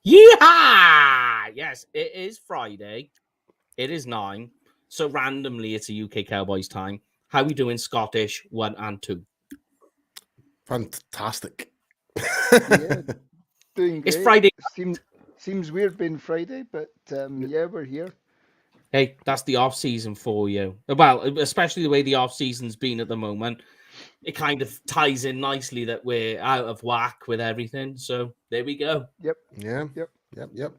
Yeehaw! Yes, it is Friday. It is 9. So randomly, it's a UK Cowboys time. How are we doing, Scottish 1 and 2? Fantastic. Yeah, doing great. It's Friday. Seems weird being Friday, but yeah, we're here. Hey, that's the off season for you. Well, especially the way the off season's been at the moment. It kind of ties in nicely that we're out of whack with everything. So there we go. Yep. Yeah. Yep.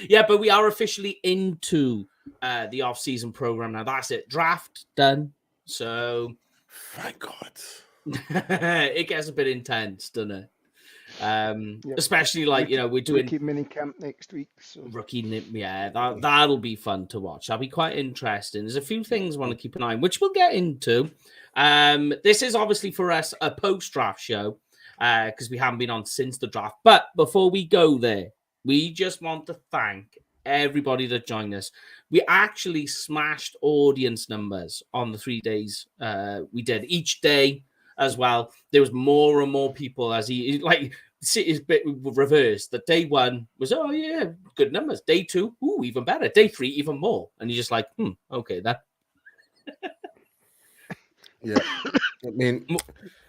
Yeah, but we are officially into the off season program now. That's it. Draft done. So thank God. It gets a bit intense, doesn't it? Yep. Especially like we're doing rookie mini camp next week. So that'll be fun to watch. That'll be quite interesting. There's a few things I want to keep an eye on, which we'll get into. This is obviously for us a post-draft show because we haven't been on since the draft. But before we go there, we just want to thank everybody that joined us. We actually smashed audience numbers on the 3 days we did. Each day as well, there was more and more people as he like City's bit reversed. That day 1 was good numbers. Day 2, even better. Day 3, even more. And you're just like, okay, that. Yeah, I mean,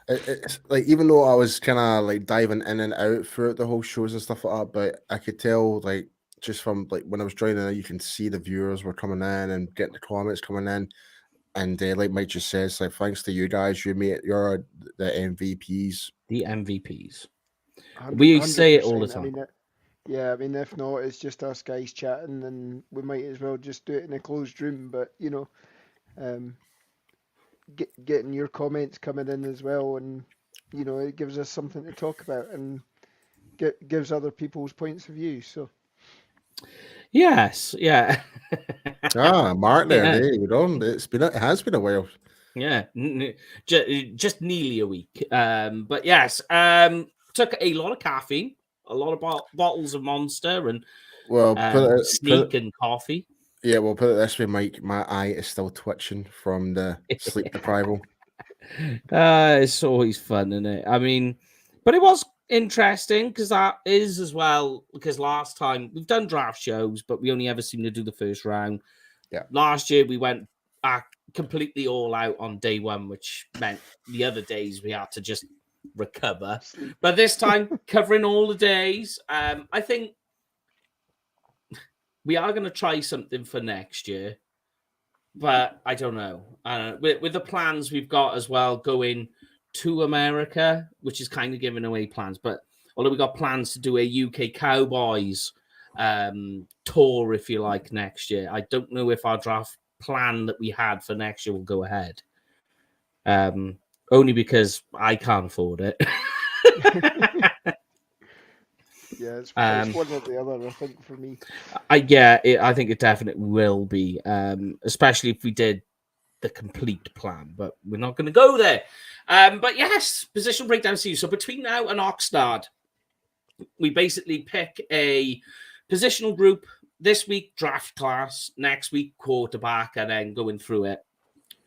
it's like even though I was kind of like diving in and out throughout the whole shows and stuff like that, but I could tell like just from like when I was joining, you can see the viewers were coming in and getting the comments coming in, and like Mike just says, like thanks to you guys, you're the MVPs. The MVPs. We say it all the time. I mean, if not, it's just us guys chatting, and we might as well just do it in a closed room. But getting your comments coming in as well, and it gives us something to talk about and gives other people's points of view. So yes, yeah. Mark there, there you go. It has been a while. Yeah, just nearly a week. But yes, took a lot of caffeine, a lot of bottles of Monster, and Sneak and coffee. Yeah, we'll put it this way, Mike. My eye is still twitching from the sleep deprival. It's always fun, isn't it? I mean, but it was interesting because that is as well, because last time we've done draft shows, but we only ever seem to do the first round. Yeah. Last year we went completely all out on day 1, which meant the other days we had to just recover. But this time, covering all the days, I think we are going to try something for next year, but I don't know. With the plans we've got as well, going to America, which is kind of giving away plans. But although we got plans to do a UK Cowboys tour, if you like, next year, I don't know if our draft plan that we had for next year will go ahead. Only because I can't afford it. Yeah, it's one or the other, I think, for me. I think it definitely will be, especially if we did the complete plan, but we're not going to go there. But yes, position breakdown season. So between now and Oxnard, we basically pick a positional group. This week, draft class. Next week, quarterback, and then going through it,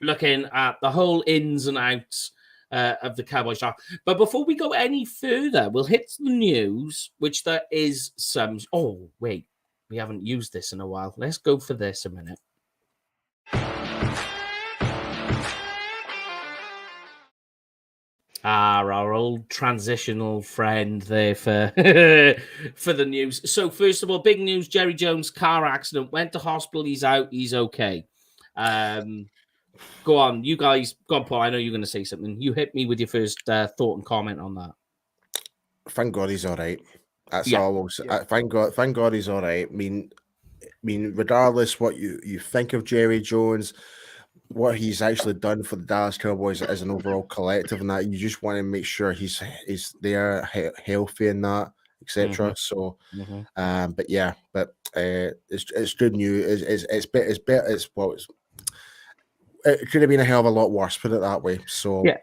looking at the whole ins and outs of the Cowboys draft. But before we go any further, we'll hit the news, which there is some... Oh, wait. We haven't used this in a while. Let's go for this a minute. Our old transitional friend there for the news. So first of all, big news, Jerry Jones car accident, went to hospital, he's out, he's okay. Go on, you guys. Go on, Paul. I know you're going to say something. You hit me with your first thought and comment on that. Thank God he's all right. That's all I will say. Thank God he's all right. I mean, regardless what you think of Jerry Jones, what he's actually done for the Dallas Cowboys as an overall collective, and that you just want to make sure he's there, healthy, and that, etc. Mm-hmm. So, mm-hmm. but it's good news. It could have been a hell of a lot worse. Put it that way. So yeah.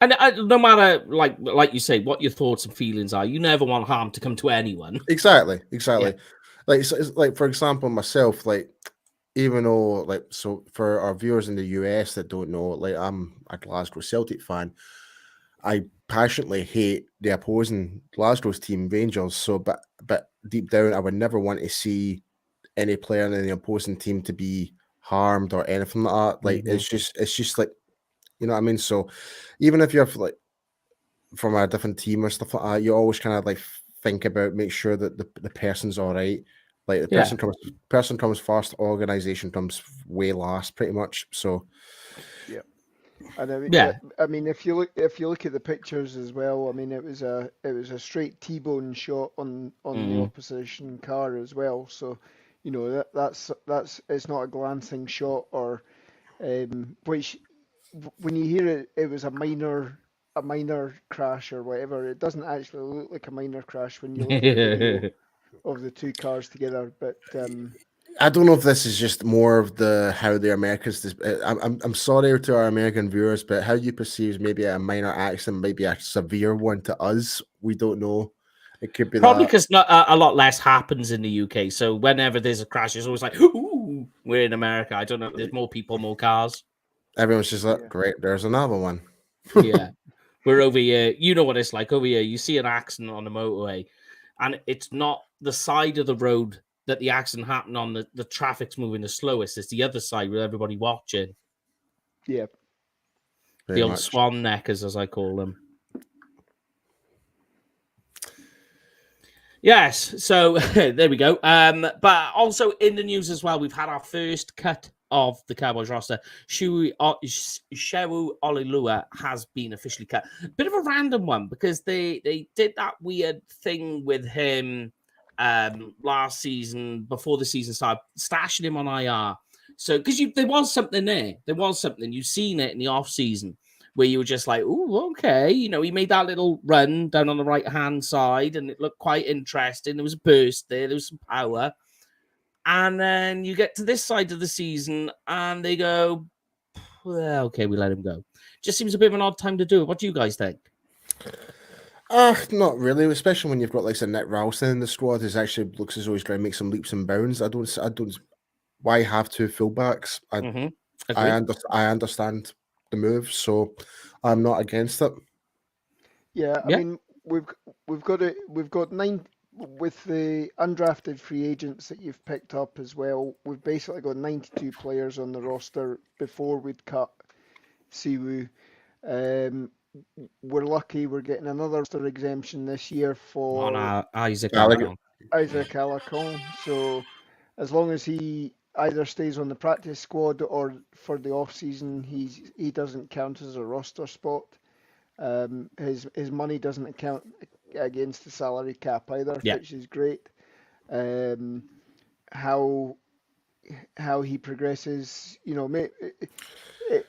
And no matter, like you say, what your thoughts and feelings are, you never want harm to come to anyone. Exactly. Yeah. Like for example, myself, like, even though, like, so for our viewers in the US that don't know, like, I'm a Glasgow Celtic fan. I passionately hate the opposing Glasgow's team, Rangers. So, but deep down, I would never want to see any player in the opposing team to be harmed or anything like that. Like it's just like, you know what I mean. So, even if you're like from a different team or stuff like that, you always kind of like think about make sure that the person's all right. Like the person comes first, organization comes way last, pretty much. So, yeah. And I mean, Yeah. I mean, if you look at the pictures as well, I mean, it was a straight T-bone shot on the opposition car as well. So, you know, that's it's not a glancing shot or which when you hear it was a minor crash or whatever. It doesn't actually look like a minor crash when you look at the video of the two cars together. But I don't know if this is just more of how the Americans. I'm sorry to our American viewers, but how you perceive maybe a minor accident, maybe a severe one to us, we don't know. It could be probably that. because a lot less happens in the UK. So whenever there's a crash, it's always like, ooh, we're in America. I don't know. There's more people, more cars. Everyone's just like, great, there's another one. Yeah. We're over here. You know what it's like over here. You see an accident on the motorway, and it's not the side of the road that the accident happened on. The traffic's moving the slowest. It's the other side with everybody watching. Yeah. The old swan neckers, as I call them. Yes, so there we go. But also in the news as well, we've had our first cut of the Cowboys roster. Shewu Olilua has been officially cut. Bit of a random one because they did that weird thing with him last season before the season started, stashing him on IR. So because there was something there. There was something. You've seen it in the off season where you were just like, oh, okay. You know, he made that little run down on the right-hand side, and it looked quite interesting. There was a burst there. There was some power. And then you get to this side of the season, and they go, well, okay, we let him go. Just seems a bit of an odd time to do it. What do you guys think? Not really, especially when you've got like Nick Ralston in the squad who actually looks as though he's going to make some leaps and bounds. I don't. Why have two fullbacks? I understand the move, so I'm not against it. Yeah, I mean we've got 9 with the undrafted free agents that you've picked up as well. We've basically got 92 players on the roster before we'd cut Siwu. We're lucky we're getting another roster exemption this year for Isaac Alarcon. So as long as he either stays on the practice squad or for the off season, he doesn't count as a roster spot. His money doesn't account against the salary cap either, which is great. How he progresses, you know,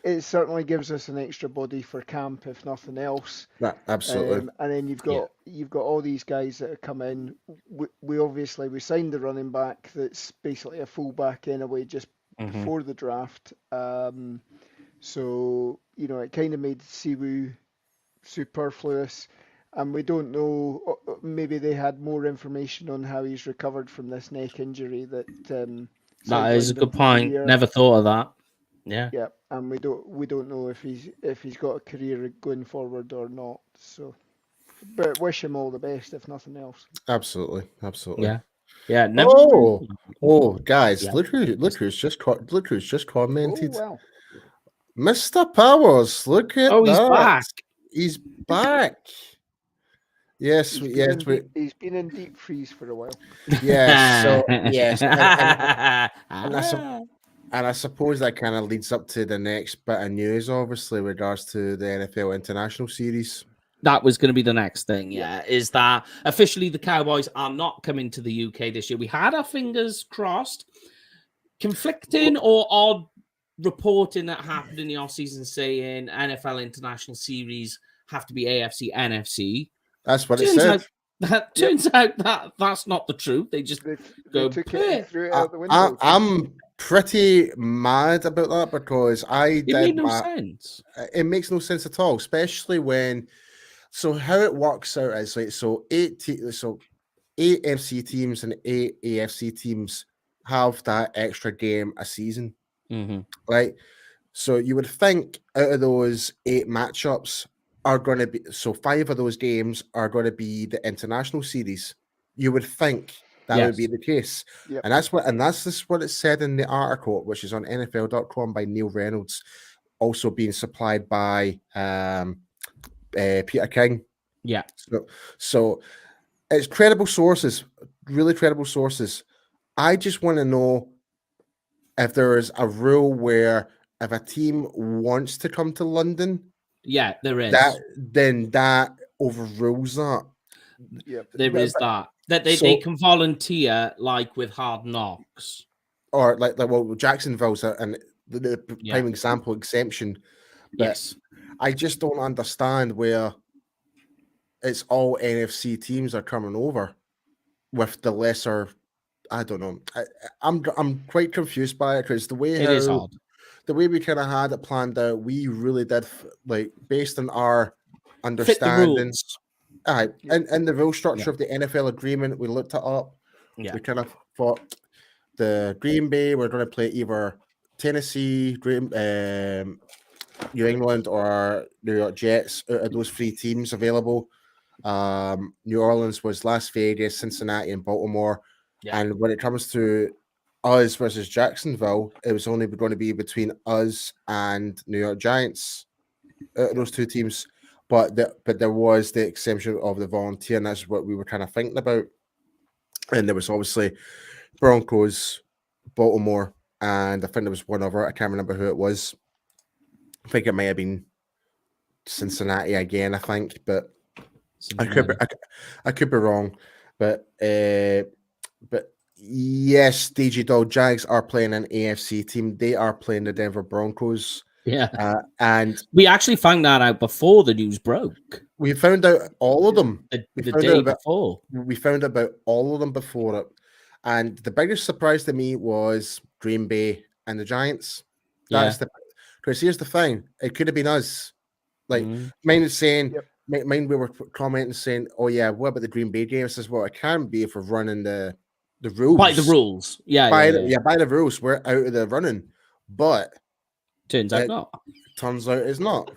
it certainly gives us an extra body for camp, if nothing else. Absolutely. And then you've got all these guys that have come in. We signed the running back that's basically a fullback anyway, just before the draft. So you know, it kind of made Siwu superfluous, and we don't know. Maybe they had more information on how he's recovered from this neck injury. That is a good point. Never thought of that. Yeah, and we don't know if he's got a career going forward or not. So, but wish him all the best, if nothing else. Absolutely. Yeah. Never Guys, look who's just commented. Oh, wow. Mr. Powers, look at that. He's back. He's back. Yes, he's been in deep freeze for a while. Yes, and I suppose that kind of leads up to the next bit of news, obviously, regards to the NFL International Series. That was going to be the next thing, is that officially the Cowboys are not coming to the UK this year. We had our fingers crossed. Conflicting or odd reporting that happened in the offseason saying NFL International Series have to be AFC, NFC. That's what it said. Turns out that that's not the truth. They just threw it out the window. I'm pretty mad about that because it made no sense. It makes no sense at all, especially when. So how it works out is like eight FC teams and 8 AFC teams have that extra game a season, right? So you would think out of those 8 matchups, are going to be, so 5 of those games are going to be the international series. You would think that would be the case. Yep. And that's just what it said in the article, which is on NFL.com by Neil Reynolds, also being supplied by Peter King. Yeah. So it's credible sources, really credible sources. I just want to know if there is a rule where if a team wants to come to London, yeah, there is. Then that overrules that. Yep. There is that they can volunteer, like with Hard Knocks, or like well, Jacksonville's the prime example exemption. But yes, I just don't understand where it's all NFC teams are coming over with the lesser. I don't know. I'm quite confused by it because the way it is odd. The way we kind of had it planned out, we really did like based on our understanding. And the rule structure of the NFL agreement, we looked it up. Yeah. We kind of thought the Green Bay were going to play either Tennessee, New England, or New York Jets out of those 3 teams available. New Orleans was Las Vegas, Cincinnati, and Baltimore. Yeah. And when it comes to us versus Jacksonville, it was only going to be between us and New York Giants, those 2 teams. But there was the exemption of the volunteer, and that's what we were kind of thinking about. And there was obviously Broncos, Baltimore, and I think there was one other. I can't remember who it was. I think it may have been Cincinnati again. I think, but I could be wrong. But yes, DG Dog Jags are playing an AFC team. They are playing the Denver Broncos. Yeah. And we actually found that out before the news broke. We found out all of them. The day before. We found about all of them before it. And the biggest surprise to me was Green Bay and the Giants. Because here's the thing. It could have been us. Like, mine is saying, mine we were commenting saying, oh yeah, what about the Green Bay game? I says, well, it can be if we're running the rules. By the rules. By the rules. We're out of the running. But turns out not. Turns out it's not.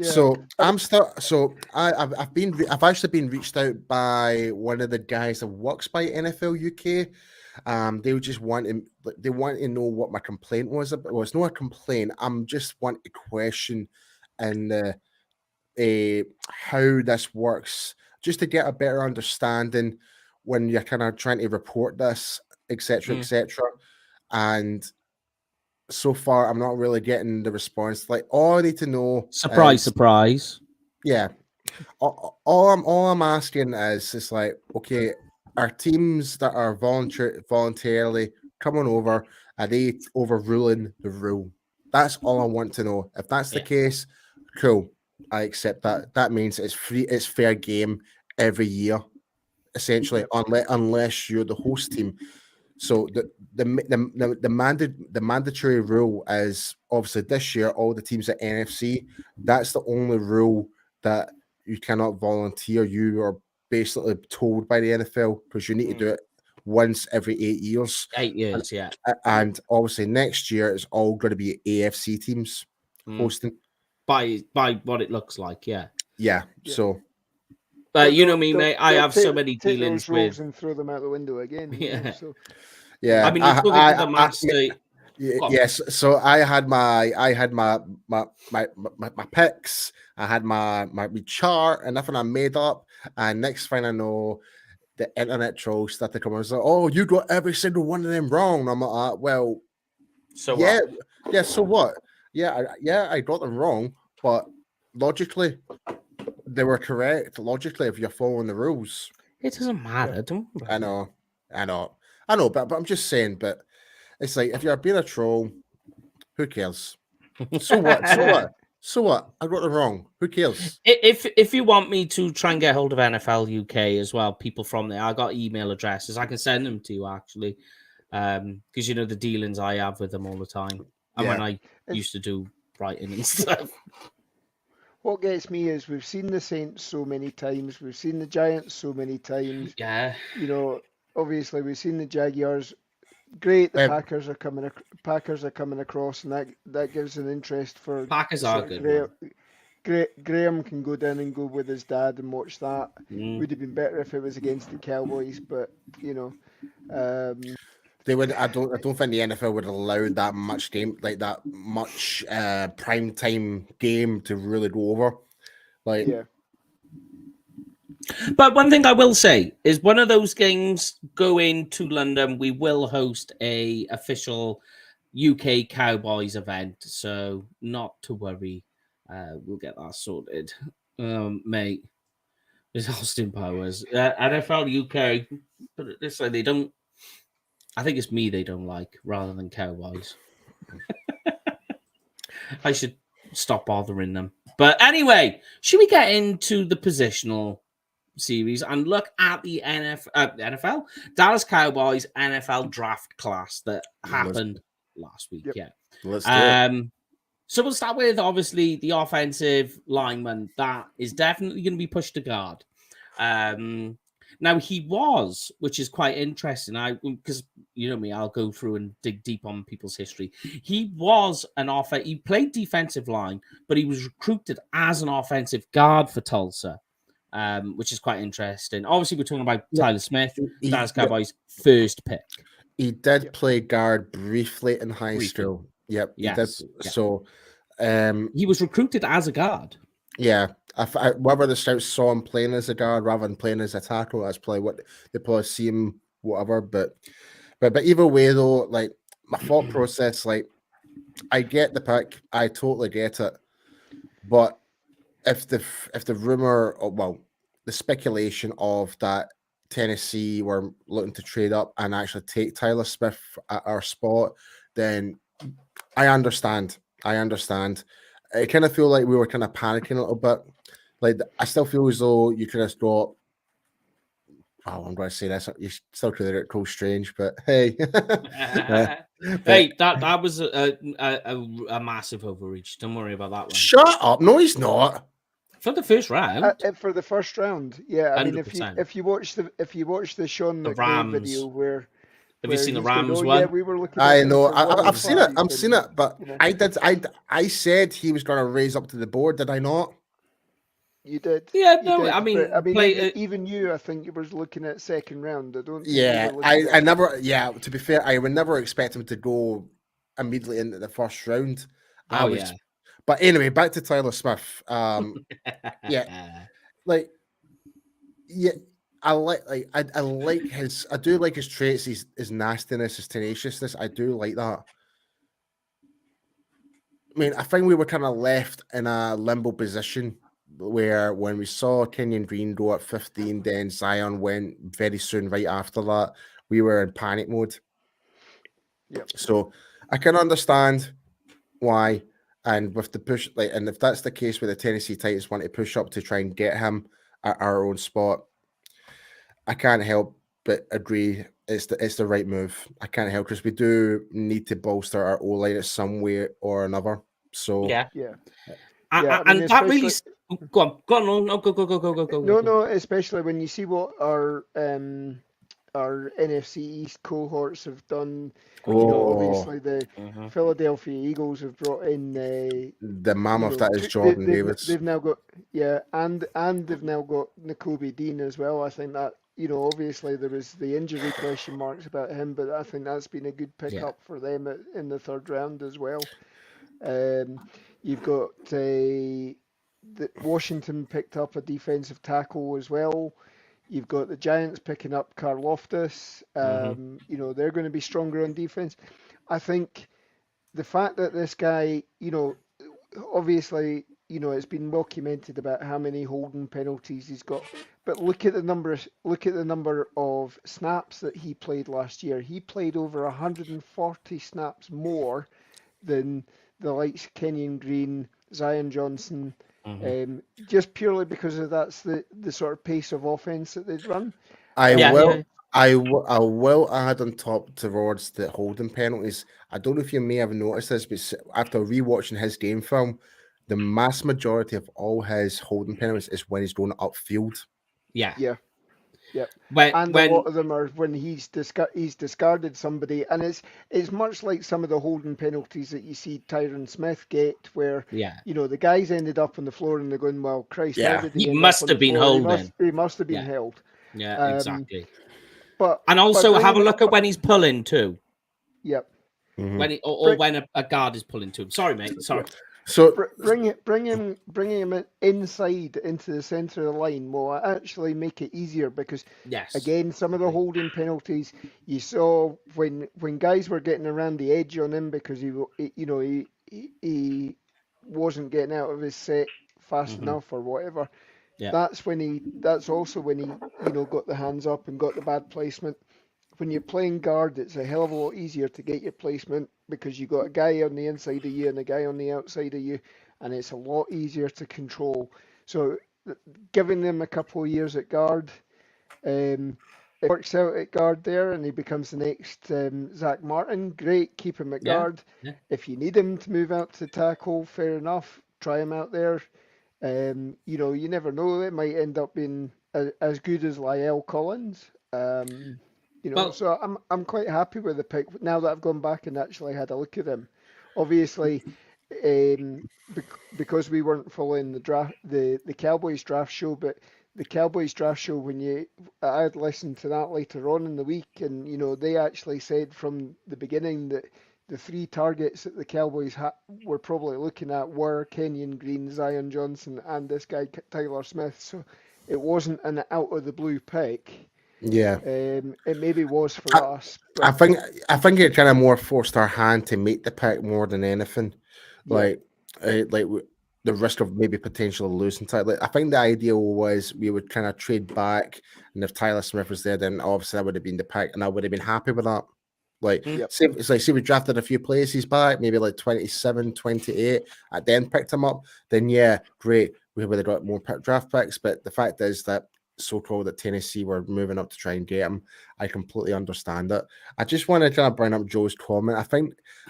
So I'm still. So I've actually been reached out by one of the guys that works by NFL UK. They just want to know what my complaint was about. Well, it's not a complaint. I'm just want to question and how this works, just to get a better understanding when you're kind of trying to report this, etc., etc. And so far, I'm not really getting the response. Like, all I need to know. Surprise. Yeah. All I'm asking is, it's like, okay, are teams that are voluntarily coming over, are they overruling the rule? That's all I want to know. If that's the case, cool. I accept that. That means it's fair game every year, essentially, unless you're the host team. So the mandatory rule is obviously this year all the teams at NFC. That's the only rule that you cannot volunteer. You are basically told by the NFL because you need to do it once every 8 years. 8 years, yeah. And obviously next year it's all going to be AFC teams hosting. By what it looks like, yeah. So. You know me, mate. I have so many dealings with and throw them out the window again. Yeah. I mean, you're talking to the master. Yes. So I had my picks. I had my chart and nothing I made up. And next thing I know, the internet trolls started coming. I was like, "Oh, you got every single one of them wrong." And I'm like, "Well, so what? Yeah. So what? I got them wrong, but logically, they were correct. Logically, if you're following the rules, it doesn't matter. Don't worry. I know, but I'm just saying. But it's like if you're being a troll, who cares? So what? So what? I got it wrong. Who cares? If you want me to try and get hold of NFL UK as well, people from there, I got email addresses. I can send them to you actually, because you know the dealings I have with them all the time, and when I used to do writing and stuff. What gets me is we've seen the Saints so many times, we've seen the Giants so many times. Yeah. You know, obviously we've seen the Jaguars. Great, the Packers are coming across, and that gives an interest for. Packers are good. Graham can go down and go with his dad and watch that. Mm. Would have been better if it was against the Cowboys, but They would. I don't think the NFL would allow that much game, like that much prime time game to really go over. Like, yeah. But one thing I will say is one of those games going to London, we will host a official UK Cowboys event, so not to worry. We'll get that sorted, mate. It's Austin Powers, NFL UK. But it's like they don't. I think it's me they don't like rather than Cowboys. I should stop bothering them. But anyway, should we get into the positional series and look at the NFL Dallas Cowboys NFL draft class that happened last week? Yep. Yeah. let's do it. So we'll start with obviously the offensive lineman that is definitely going to be pushed to guard. Now he was, which is quite interesting. Because you know me, I'll go through and dig deep on people's history. He was he played defensive line, but he was recruited as an offensive guard for Tulsa. Which is quite interesting. Obviously, we're talking about Tyler Smith, Dallas Cowboys' first pick. He did play guard briefly in high school. Yep. Yes. He did. So, he was recruited as a guard. Yeah. Whether the scouts saw him playing as a guard rather than playing as a tackle, that's probably what they probably see him, whatever. But either way, though, like my thought process, like I get the pick, I totally get it, but if the rumor, the speculation of that Tennessee were looking to trade up and actually take Tyler Smith at our spot, then I understand. I kind of feel like we were kind of panicking a little bit. Like I still feel as though you could have got. Oh, I'm going to say this. You still could have got Cole Strange, but hey, hey, that was a massive overreach. Don't worry about that one. Shut up! No, he's not. For the first round. For the first round, yeah. I mean, 100%. if you watch the Sean The McVay Rams video where have you seen the he's going, Rams "Oh, one? Yeah, we were looking. I know. I've seen it. I've seen it. But you know. I said he was going to raise up to the board. Did I not? You did. Yeah, You no, did, I mean, but, even you, I think you were looking at second round. I don't. Think Yeah, you were looking I at- never. Yeah, to be fair, I would never expect him to go immediately into the first round. yeah. But anyway, back to Tyler Smith. Yeah, like, yeah, I like his. I do like his traits. His nastiness, his tenaciousness. I do like that. I mean, I think we were kind of left in a limbo position where when we saw Kenyon Green go at 15, then Zion went very soon right after that. We were in panic mode. Yep. So I can understand why. And with the push, and if that's the case where the Tennessee Titans want to push up to try and get him at our own spot, I can't help but agree it's the right move. I can't help because we do need to bolster our O-line in some way or another. So Yeah. And that really go on. No, go. No, especially when you see what our NFC East cohorts have done. Obviously the Philadelphia Eagles have brought in the mammoth that is Jordan Davis. They've now got and they've now got Nakobe Dean as well. I think that obviously there was the injury question marks about him, but I think that's been a good pickup for them in the third round as well. You've got Washington picked up a defensive tackle as well. You've got the Giants picking up Karlaftis. They're going to be stronger on defense. I think the fact that this guy, obviously, it's been documented about how many holding penalties he's got. But look at the number of snaps that he played last year. He played over 140 snaps more than the likes of Kenyon Green, Zion Johnson. Just purely because that's the sort of pace of offense that they'd run. I will add on top towards the holding penalties. I don't know if you may have noticed this, but after rewatching his game film, the mass majority of all his holding penalties is when he's going upfield. Yeah. Yep. When And a lot of them are when he's discarded somebody, and it's much like some of the holding penalties that you see Tyron Smith get, where the guys ended up on the floor and they're going, well, Christ, how did he end must up on have the been floor? holding. He must have been held. Yeah, exactly. And also have a look at when he's pulling too. Yep. When he, or when a guard is pulling to him. Sorry, mate. Sorry. So bringing him inside into the center of the line will actually make it easier, because again, some of the holding penalties you saw when guys were getting around the edge on him because he wasn't getting out of his set fast enough or whatever. Yeah. That's also when he got the hands up and got the bad placement. When you're playing guard, it's a hell of a lot easier to get your placement because you got a guy on the inside of you and a guy on the outside of you, and it's a lot easier to control. So giving them a couple of years at guard, it works out at guard there, and he becomes the next Zach Martin. Great, keep him at guard. Yeah. If you need him to move out to tackle, fair enough. Try him out there. You never know. It might end up being as good as Lyle Collins. So I'm quite happy with the pick now that I've gone back and actually had a look at him. Obviously, because we weren't following the Cowboys draft show, but the Cowboys draft show, I had listened to that later on in the week, and they actually said from the beginning that the three targets that the Cowboys were probably looking at were Kenyon Green, Zion Johnson, and this guy Tyler Smith. So it wasn't an out of the blue pick. Yeah, it maybe was for us. But I think it kind of more forced our hand to make the pick more than anything. Like the risk of maybe potentially losing Tyler. I think the ideal was we would kind of trade back, and if Tyler Smith was there, then obviously that would have been the pick, and I would have been happy with that. See we drafted a few places back, maybe like 27, 28, I then picked him up, then great, we would have got more draft picks. But the fact is that so-called that Tennessee were moving up to try and get him. I completely understand it. I just want to kind of bring up Joe's comment.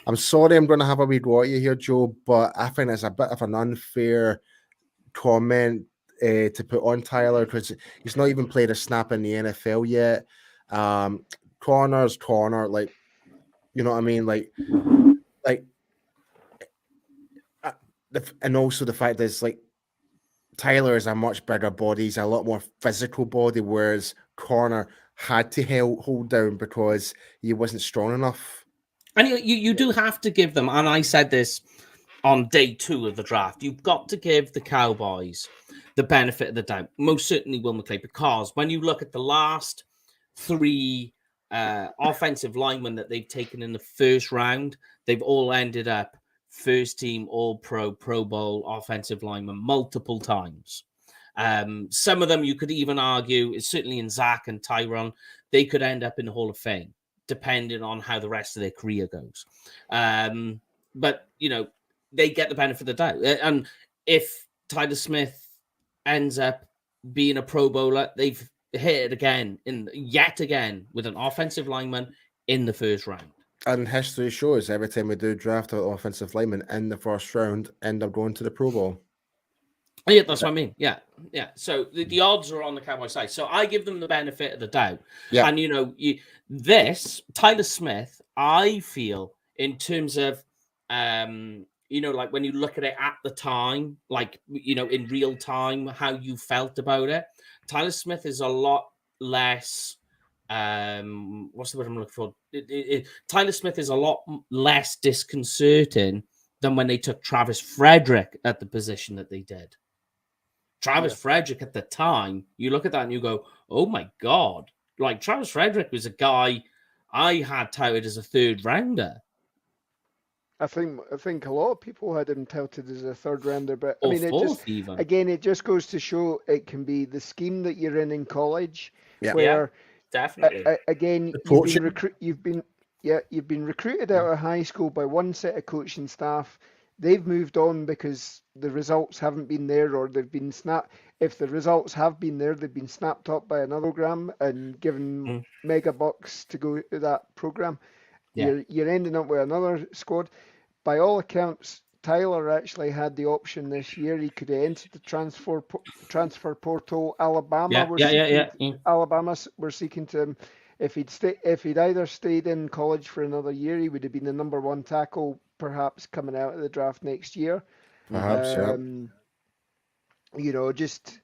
I'm sorry I'm going to have a wee go at you here, Joe, but I think it's a bit of an unfair comment to put on Tyler because he's not even played a snap in the NFL yet. Corner's corner, like, you know what I mean? And also the fact that it's like Tyler is a much bigger body. He's a lot more physical body, whereas Corner had to hold down because he wasn't strong enough. And you do have to give them, and I said this on day 2 of the draft, you've got to give the Cowboys the benefit of the doubt. Most certainly Will McClay, because when you look at the last 3 offensive linemen that they've taken in the first round, they've all ended up first team All-Pro, Pro Bowl offensive lineman multiple times. Some of them you could even argue, certainly in Zach and Tyron, they could end up in the Hall of Fame, depending on how the rest of their career goes. But, they get the benefit of the doubt. And if Tyler Smith ends up being a Pro Bowler, they've hit it yet again with an offensive lineman in the first round. And history shows every time we do draft an offensive lineman in the first round, end up going to the Pro Bowl. Yeah, that's what I mean. Yeah. So the odds are on the Cowboys side. So I give them the benefit of the doubt. Yeah. And, Tyler Smith, I feel, in terms of, like when you look at it at the time, like, in real time, how you felt about it, Tyler Smith is a lot less... what's the word I'm looking for? Tyler Smith is a lot less disconcerting than when they took Travis Frederick at the position that they did. Travis Frederick at the time, you look at that and you go, oh my God. Like, Travis Frederick was a guy I had touted as a 3rd rounder. I think a lot of people had him touted as a 3rd rounder, but or it just goes to show it can be the scheme that you're in college, where. Yeah. Definitely. Again, you've been recruited out of high school by one set of coaching staff. They've moved on because the results haven't been there, or they've been snapped. If the results have been there, they've been snapped up by another program and given mega bucks to go to that program. Yeah. You're ending up with another squad. By all accounts, Tyler actually had the option this year. He could have entered the transfer portal. Alabama were seeking to him. If he'd either stayed in college for another year, he would have been the number 1 tackle, perhaps coming out of the draft next year. Perhaps, You know, just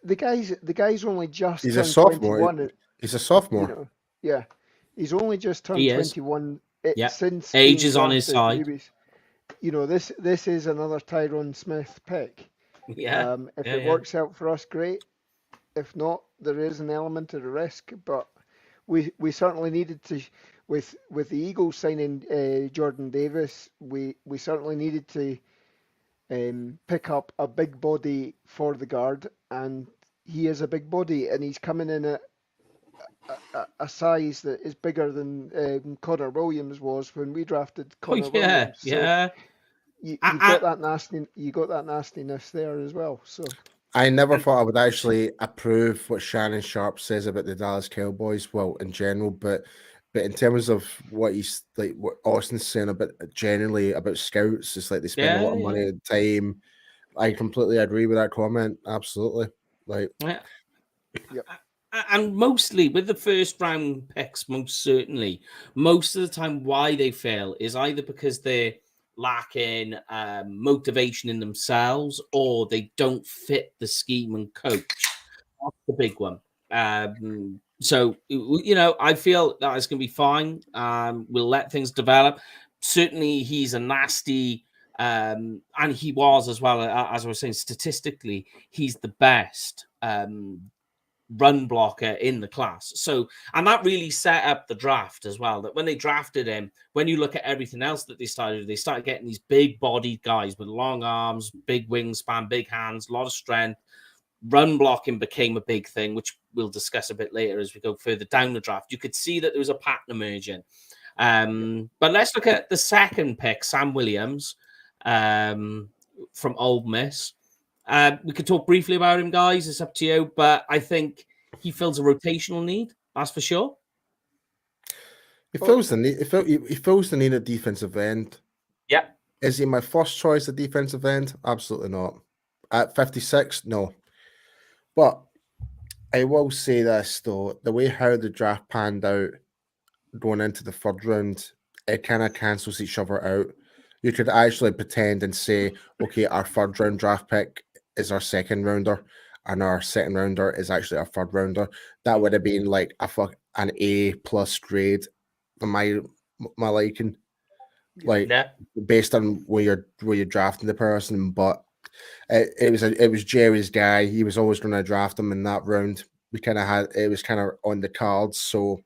the guy's only just he's turned a sophomore. 21. He's a sophomore. You know, yeah, he's only just turned 21 since age being is on his drafted. side. You know, this is another Tyrone Smith pick. Yeah. If it works out for us, great. If not, there is an element of the risk. But we certainly needed to, with the Eagles signing Jordan Davis, we certainly needed to pick up a big body for the guard, and he is a big body, and he's coming in at a size that is bigger than Connor Williams was when we drafted Connor Williams. So you got that nastiness there as well. So I never thought I would actually approve what Shannon Sharp says about the Dallas Cowboys, well, in general, but in terms of what he's like, what Austin's saying about generally about scouts, it's like they spend a lot of money and time. I completely agree with that comment. Absolutely. Like, and mostly with the first round picks, most certainly, most of the time why they fail is either because they're lacking motivation in themselves, or they don't fit the scheme and coach. That's the big one. So, you know, I feel that is going to be fine. We'll let things develop. Certainly, he's a nasty, and he was as well, as I was saying, statistically, he's the best run blocker in the class. So, and that really set up the draft as well, that when they drafted him, when you look at everything else that they started getting these big bodied guys with long arms, big wingspan, big hands, a lot of strength. Run blocking became a big thing, which we'll discuss a bit later as we go further down the draft. You could see that there was a pattern emerging. But let's look at the second pick, Sam Williams, from Ole Miss. We could talk briefly about him, guys. It's up to you. But I think he fills a rotational need. That's for sure. He fills the need. He fills the need at defensive end. Yeah. Is he my first choice at defensive end? Absolutely not. At 56, no. But I will say this though: the way how the draft panned out, going into the third round, it kind of cancels each other out. You could actually pretend and say, okay, our third round draft pick is our second rounder, and our second rounder is actually our third rounder. That would have been like an A+ grade, in my liking, like based on where you're drafting the person. But it was Jerry's guy. He was always going to draft him in that round. We kind of had it was kind of on the cards. So,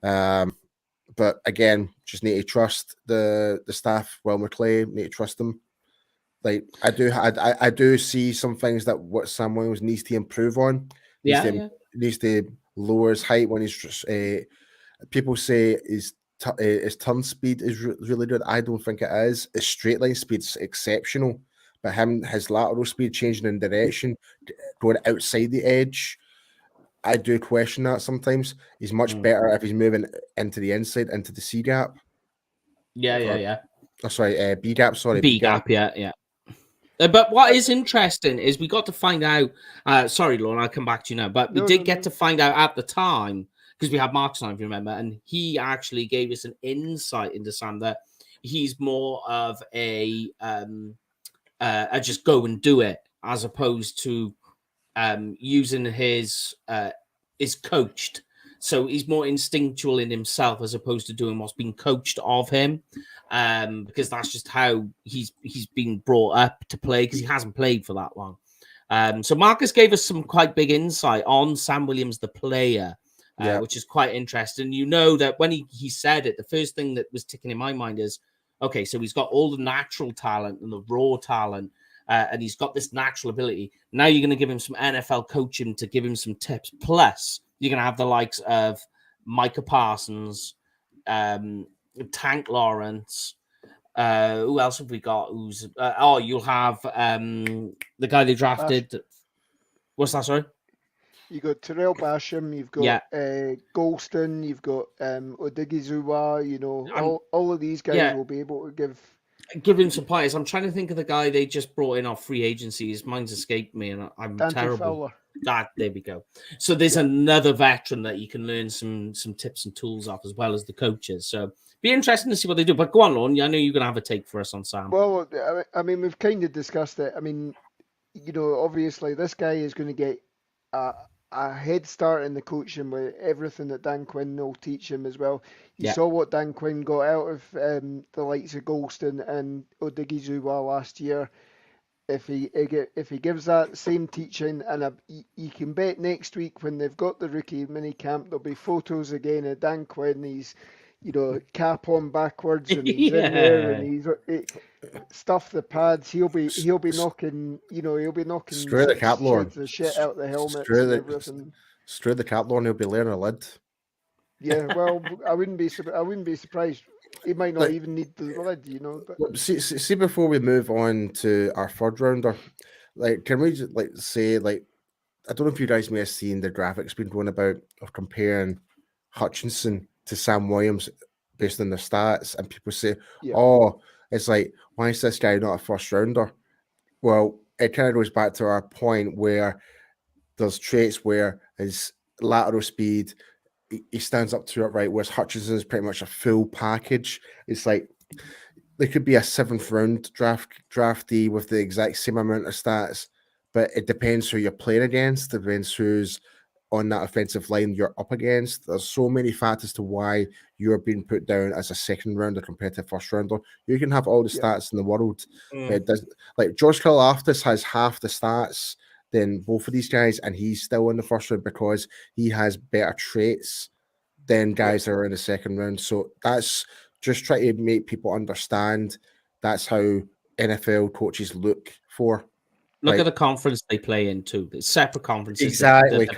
but again, just need to trust the staff. Will McClay, need to trust them. Like I do see some things that what Sam Williams needs to improve on. Needs to lower his height when he's just. People say his turn speed is really good. I don't think it is. His straight line speed's exceptional, but his lateral speed changing in direction, going outside the edge, I do question that sometimes. He's much better if he's moving into the inside, into the C gap. Yeah. Oh, sorry, B gap. Sorry, B gap. Yeah. But what is interesting is we got to find out. Sorry, Lauren, I'll come back to you now. But we did get to find out at the time, because we had Mark's on, if you remember, and he actually gave us an insight into Sam that he's more of a just go and do it, as opposed to using his coached. So he's more instinctual in himself as opposed to doing what's been coached of him, because that's just how he's been brought up to play, because he hasn't played for that long. So Marcus gave us some quite big insight on Sam Williams, the player, which is quite interesting. You know that when he said it, the first thing that was ticking in my mind is, okay, so he's got all the natural talent and the raw talent, and he's got this natural ability. Now you're going to give him some NFL coaching to give him some tips. Plus, you're going to have the likes of Micah Parsons, Tank Lawrence. Who else have we got? You'll have the guy they drafted. What's that, sorry? You got Terrell Basham, you've got Golston, you've got Odigizua, you know, all of these guys will be able to give give him some points. I'm trying to think of the guy they just brought in off free agencies. Mine's escaped me, and I'm Dante terrible. Fowler. There we go. So there's another veteran that you can learn some tips and tools off, as well as the coaches. So be interesting to see what they do. But go on, Lorne. I know you're going to have a take for us on Sam. Well, I mean, we've kind of discussed it. I mean, obviously this guy is going to get a head start in the coaching with everything that Dan Quinn will teach him as well. You saw what Dan Quinn got out of the likes of Golston and Odigizua last year. If he gives that same teaching, and you can bet next week when they've got the rookie mini camp, there'll be photos again of Dan Quinn. He's cap on backwards, and he's in there, and he's stuff the pads. He'll be knocking Screw the cap, Lorne. the shit out the helmets and everything. Screw the cap, Lorne. He'll be laying a lid. Yeah, well, I wouldn't be surprised. He might not even need the lid, But see, before we move on to our third rounder, can we just say, I don't know if you guys may have seen the graphics been going about of comparing Hutchinson to Sam Williams based on their stats, and people say, "Oh, it's why is this guy not a first rounder?" Well, it kind of goes back to our point where there's traits where his lateral speed, he stands up to it right, whereas Hutchinson is pretty much a full package. It's there could be a 7th round draftee with the exact same amount of stats, but it depends who you're playing against, depends who's on that offensive line you're up against. There's so many factors to why you're being put down as a 2nd rounder compared to a 1st rounder. You can have all the stats in the world. But it doesn't, George Karlaftis has half the stats than both of these guys, and he's still in the 1st round because he has better traits than guys that are in the 2nd round. So that's just trying to make people understand that's how NFL coaches look for. Look at the conference they play in too. It's separate conferences. Exactly.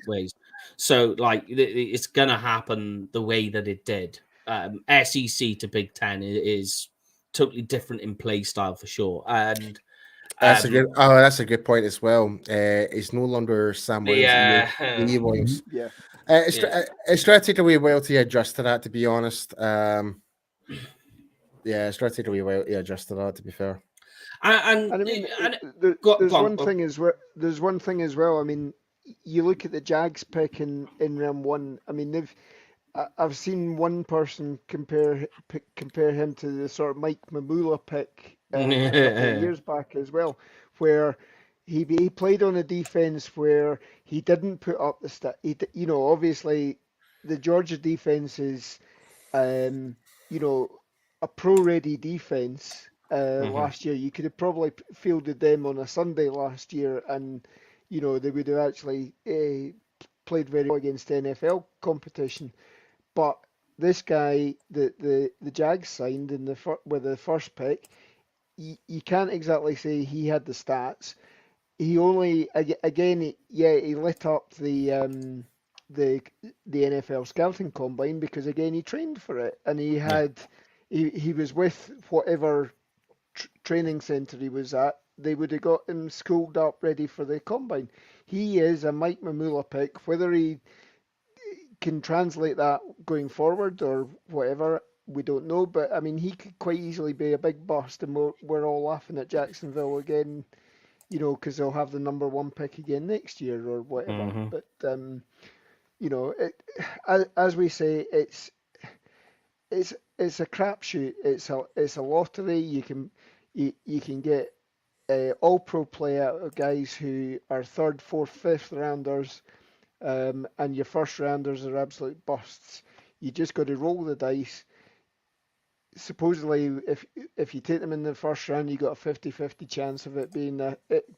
Ways. So it's going to happen the way that it did. SEC to Big Ten is totally different in play style for sure. And that's a good point as well. It's no longer Sam Williams. Williams. Yeah. It's going to take a wee while to adjust to that, to be honest. It's going to take a wee while to adjust to that, to be fair. And I mean, there's one thing as well. I mean, you look at the Jags pick in round 1. I mean, I've seen one person compare him to the sort of Mike Mamula pick a couple of years back as well, where he played on a defense where he didn't put up the stat. Obviously, the Georgia defense is, a pro-ready defense. Last year, you could have probably fielded them on a Sunday last year, and they would have actually played very well against NFL competition. But this guy, the Jags signed with the 1st pick, you can't exactly say he had the stats. He only he lit up the NFL scouting combine because again he trained for it, and he had he was with whatever training center he was at. They would have got him schooled up ready for the combine. He is a Mike Mamula pick. Whether he can translate that going forward or whatever, we don't know. But I mean, he could quite easily be a big bust, and we're all laughing at Jacksonville again, because they'll have the number 1 pick again next year or whatever. But as we say, it's a crapshoot. It's a lottery. You can get all pro play out of guys who are 3rd, 4th, 5th rounders, and your 1st rounders are absolute busts. You just got to roll the dice. Supposedly, if you take them in the 1st round, you got a 50-50 chance of it being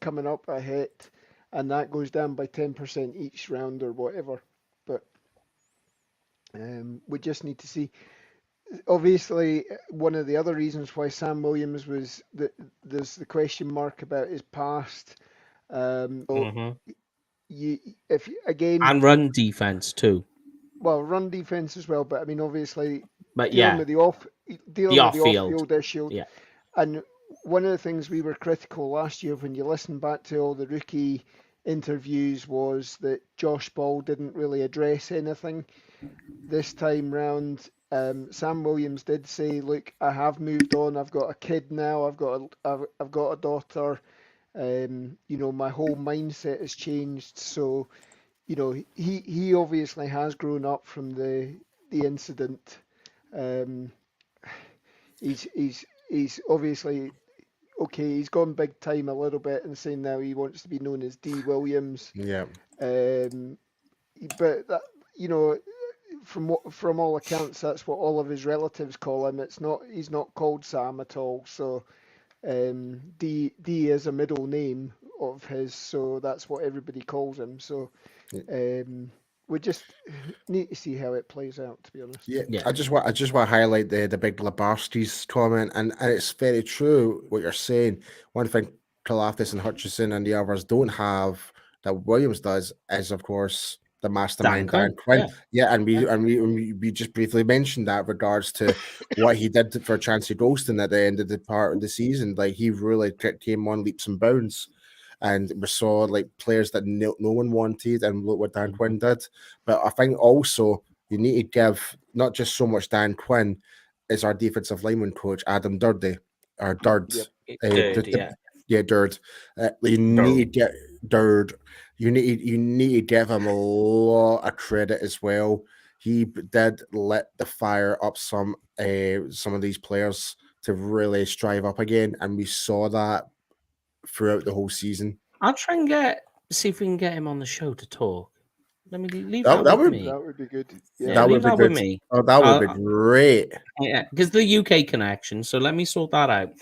coming up a hit, and that goes down by 10% each round or whatever. But we just need to see. Obviously, one of the other reasons why Sam Williams there's the question mark about his past. And run defense too. Well, run defense as well, but I mean, obviously, but dealing with the off-field issue. Yeah. And one of the things we were critical last year, when you listen back to all the rookie interviews was that Josh Ball didn't really address anything this time round. Sam Williams did say, "Look, I have moved on. I've got a kid now. I've got a daughter. My whole mindset has changed." So, he obviously has grown up from the incident. He's obviously okay. He's gone big time a little bit and saying now he wants to be known as D. Williams. Yeah. But that, from all accounts, that's what all of his relatives call him. He's not called Sam at all. So D is a middle name of his, so that's what everybody calls him. So we just need to see how it plays out, to be honest. Yeah. I just want to highlight the big Labarski's comment, and it's very true what you're saying. One thing Kalafdis and Hutchison and the others don't have that Williams does is, of course, the mastermind Dan Quinn. Yeah, and we just briefly mentioned that regards to what he did for Chancey Golston at the end of the part of the season. Like, he really came on leaps and bounds, and we saw like players that no one wanted, and look what Dan Quinn did. But I think also you need to give not just so much Dan Quinn is our defensive lineman coach Adam Durdy or Durd. Durd. You need to get Durd. You need to give him a lot of credit as well. He did let the fire up some of these players to really strive up again, and we saw that throughout the whole season. I'll try and see if we can get him on the show to talk. Let me leave that with me. That would be good. Yeah, that would be good. With me. Oh, that would be great. Yeah, because the UK connection. So let me sort that out.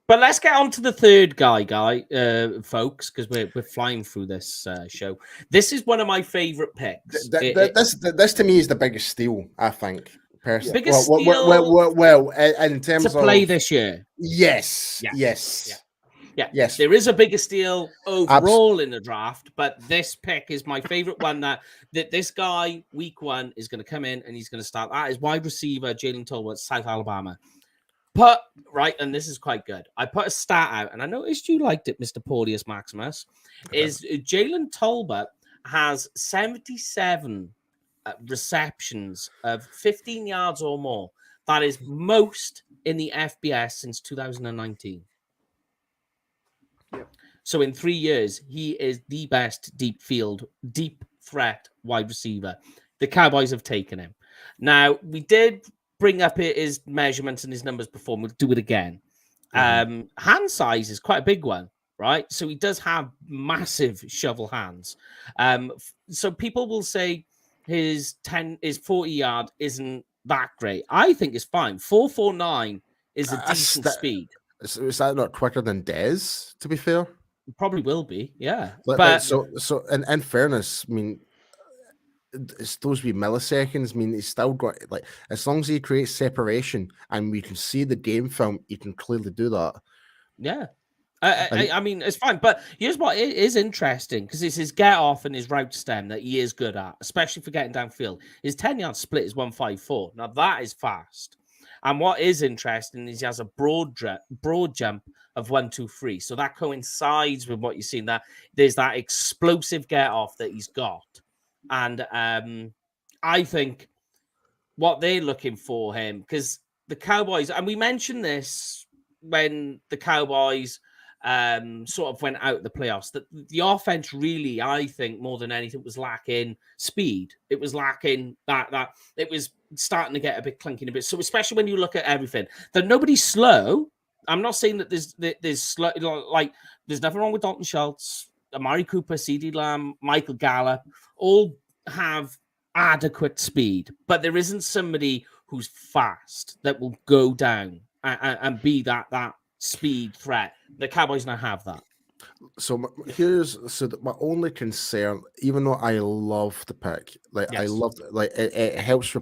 But let's get on to the third guy, folks, because we're flying through this show. This is one of my favorite picks. This to me is the biggest steal, I think. Personally, biggest steal. Well, in terms to play this year. Yes. Yeah. Yes. There is a bigger steal overall in the draft, but this pick is my favorite one. That this guy, week one, is going to come in and he's going to start. That is wide receiver Jalen Tolbert, South Alabama. And this is quite good. I put a stat out, and I noticed you liked it, Mr. Paulius Maximus. Is Jalen Tolbert has 77 receptions of 15 yards or more. That is most in the FBS since 2019. So in 3 years, he is the best deep threat wide receiver. The Cowboys have taken him. Now, we did bring up his measurements and his numbers before. We'll do it again. Hand size is quite a big one, right? So he does have massive shovel hands. So people will say his 40-yard isn't that great. I think it's fine. 4.49 is a decent speed. Is that not quicker than Dez, to be fair? Probably will be, yeah. But so in fairness, I mean, it's those wee milliseconds. I mean, he's still got, like, as long as he creates separation and we can see the game film, he can clearly do that. Yeah. I mean, it's fine. But here's what is interesting, because it's his get off and his route stem that he is good at, especially for getting downfield. His 10-yard split is 1.54. Now, that is fast. And what is interesting is he has a broad jump of 1.23. So that coincides with what you're seeing. That there's that explosive get off that he's got. And I think what they're looking for him, because the Cowboys, and we mentioned this when the Cowboys sort of went out of the playoffs, that the offense really, I think, more than anything, was lacking speed. It was lacking that it was starting to get a bit clunky a bit. So especially when you look at everything, that nobody's slow. I'm not saying that there's slow, like there's nothing wrong with Dalton Schultz, Amari Cooper, CeeDee Lamb, Michael Gallup, all have adequate speed, but there isn't somebody who's fast that will go down and be that speed threat. The Cowboys now have that. So my only concern, even though I love the pick, I love, it helps.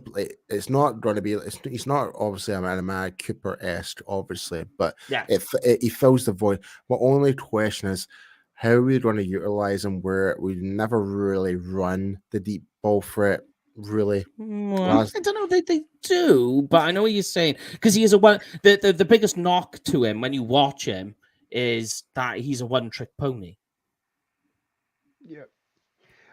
It's not going to be. It's not obviously a Amari Cooper-esque, obviously, but he fills the void. My only question is, how are we going to utilize him where we never really run the deep ball threat? Really? I don't know. They do, but I know what you're saying, because he is the biggest knock to him when you watch him is that he's a one-trick pony. Yeah.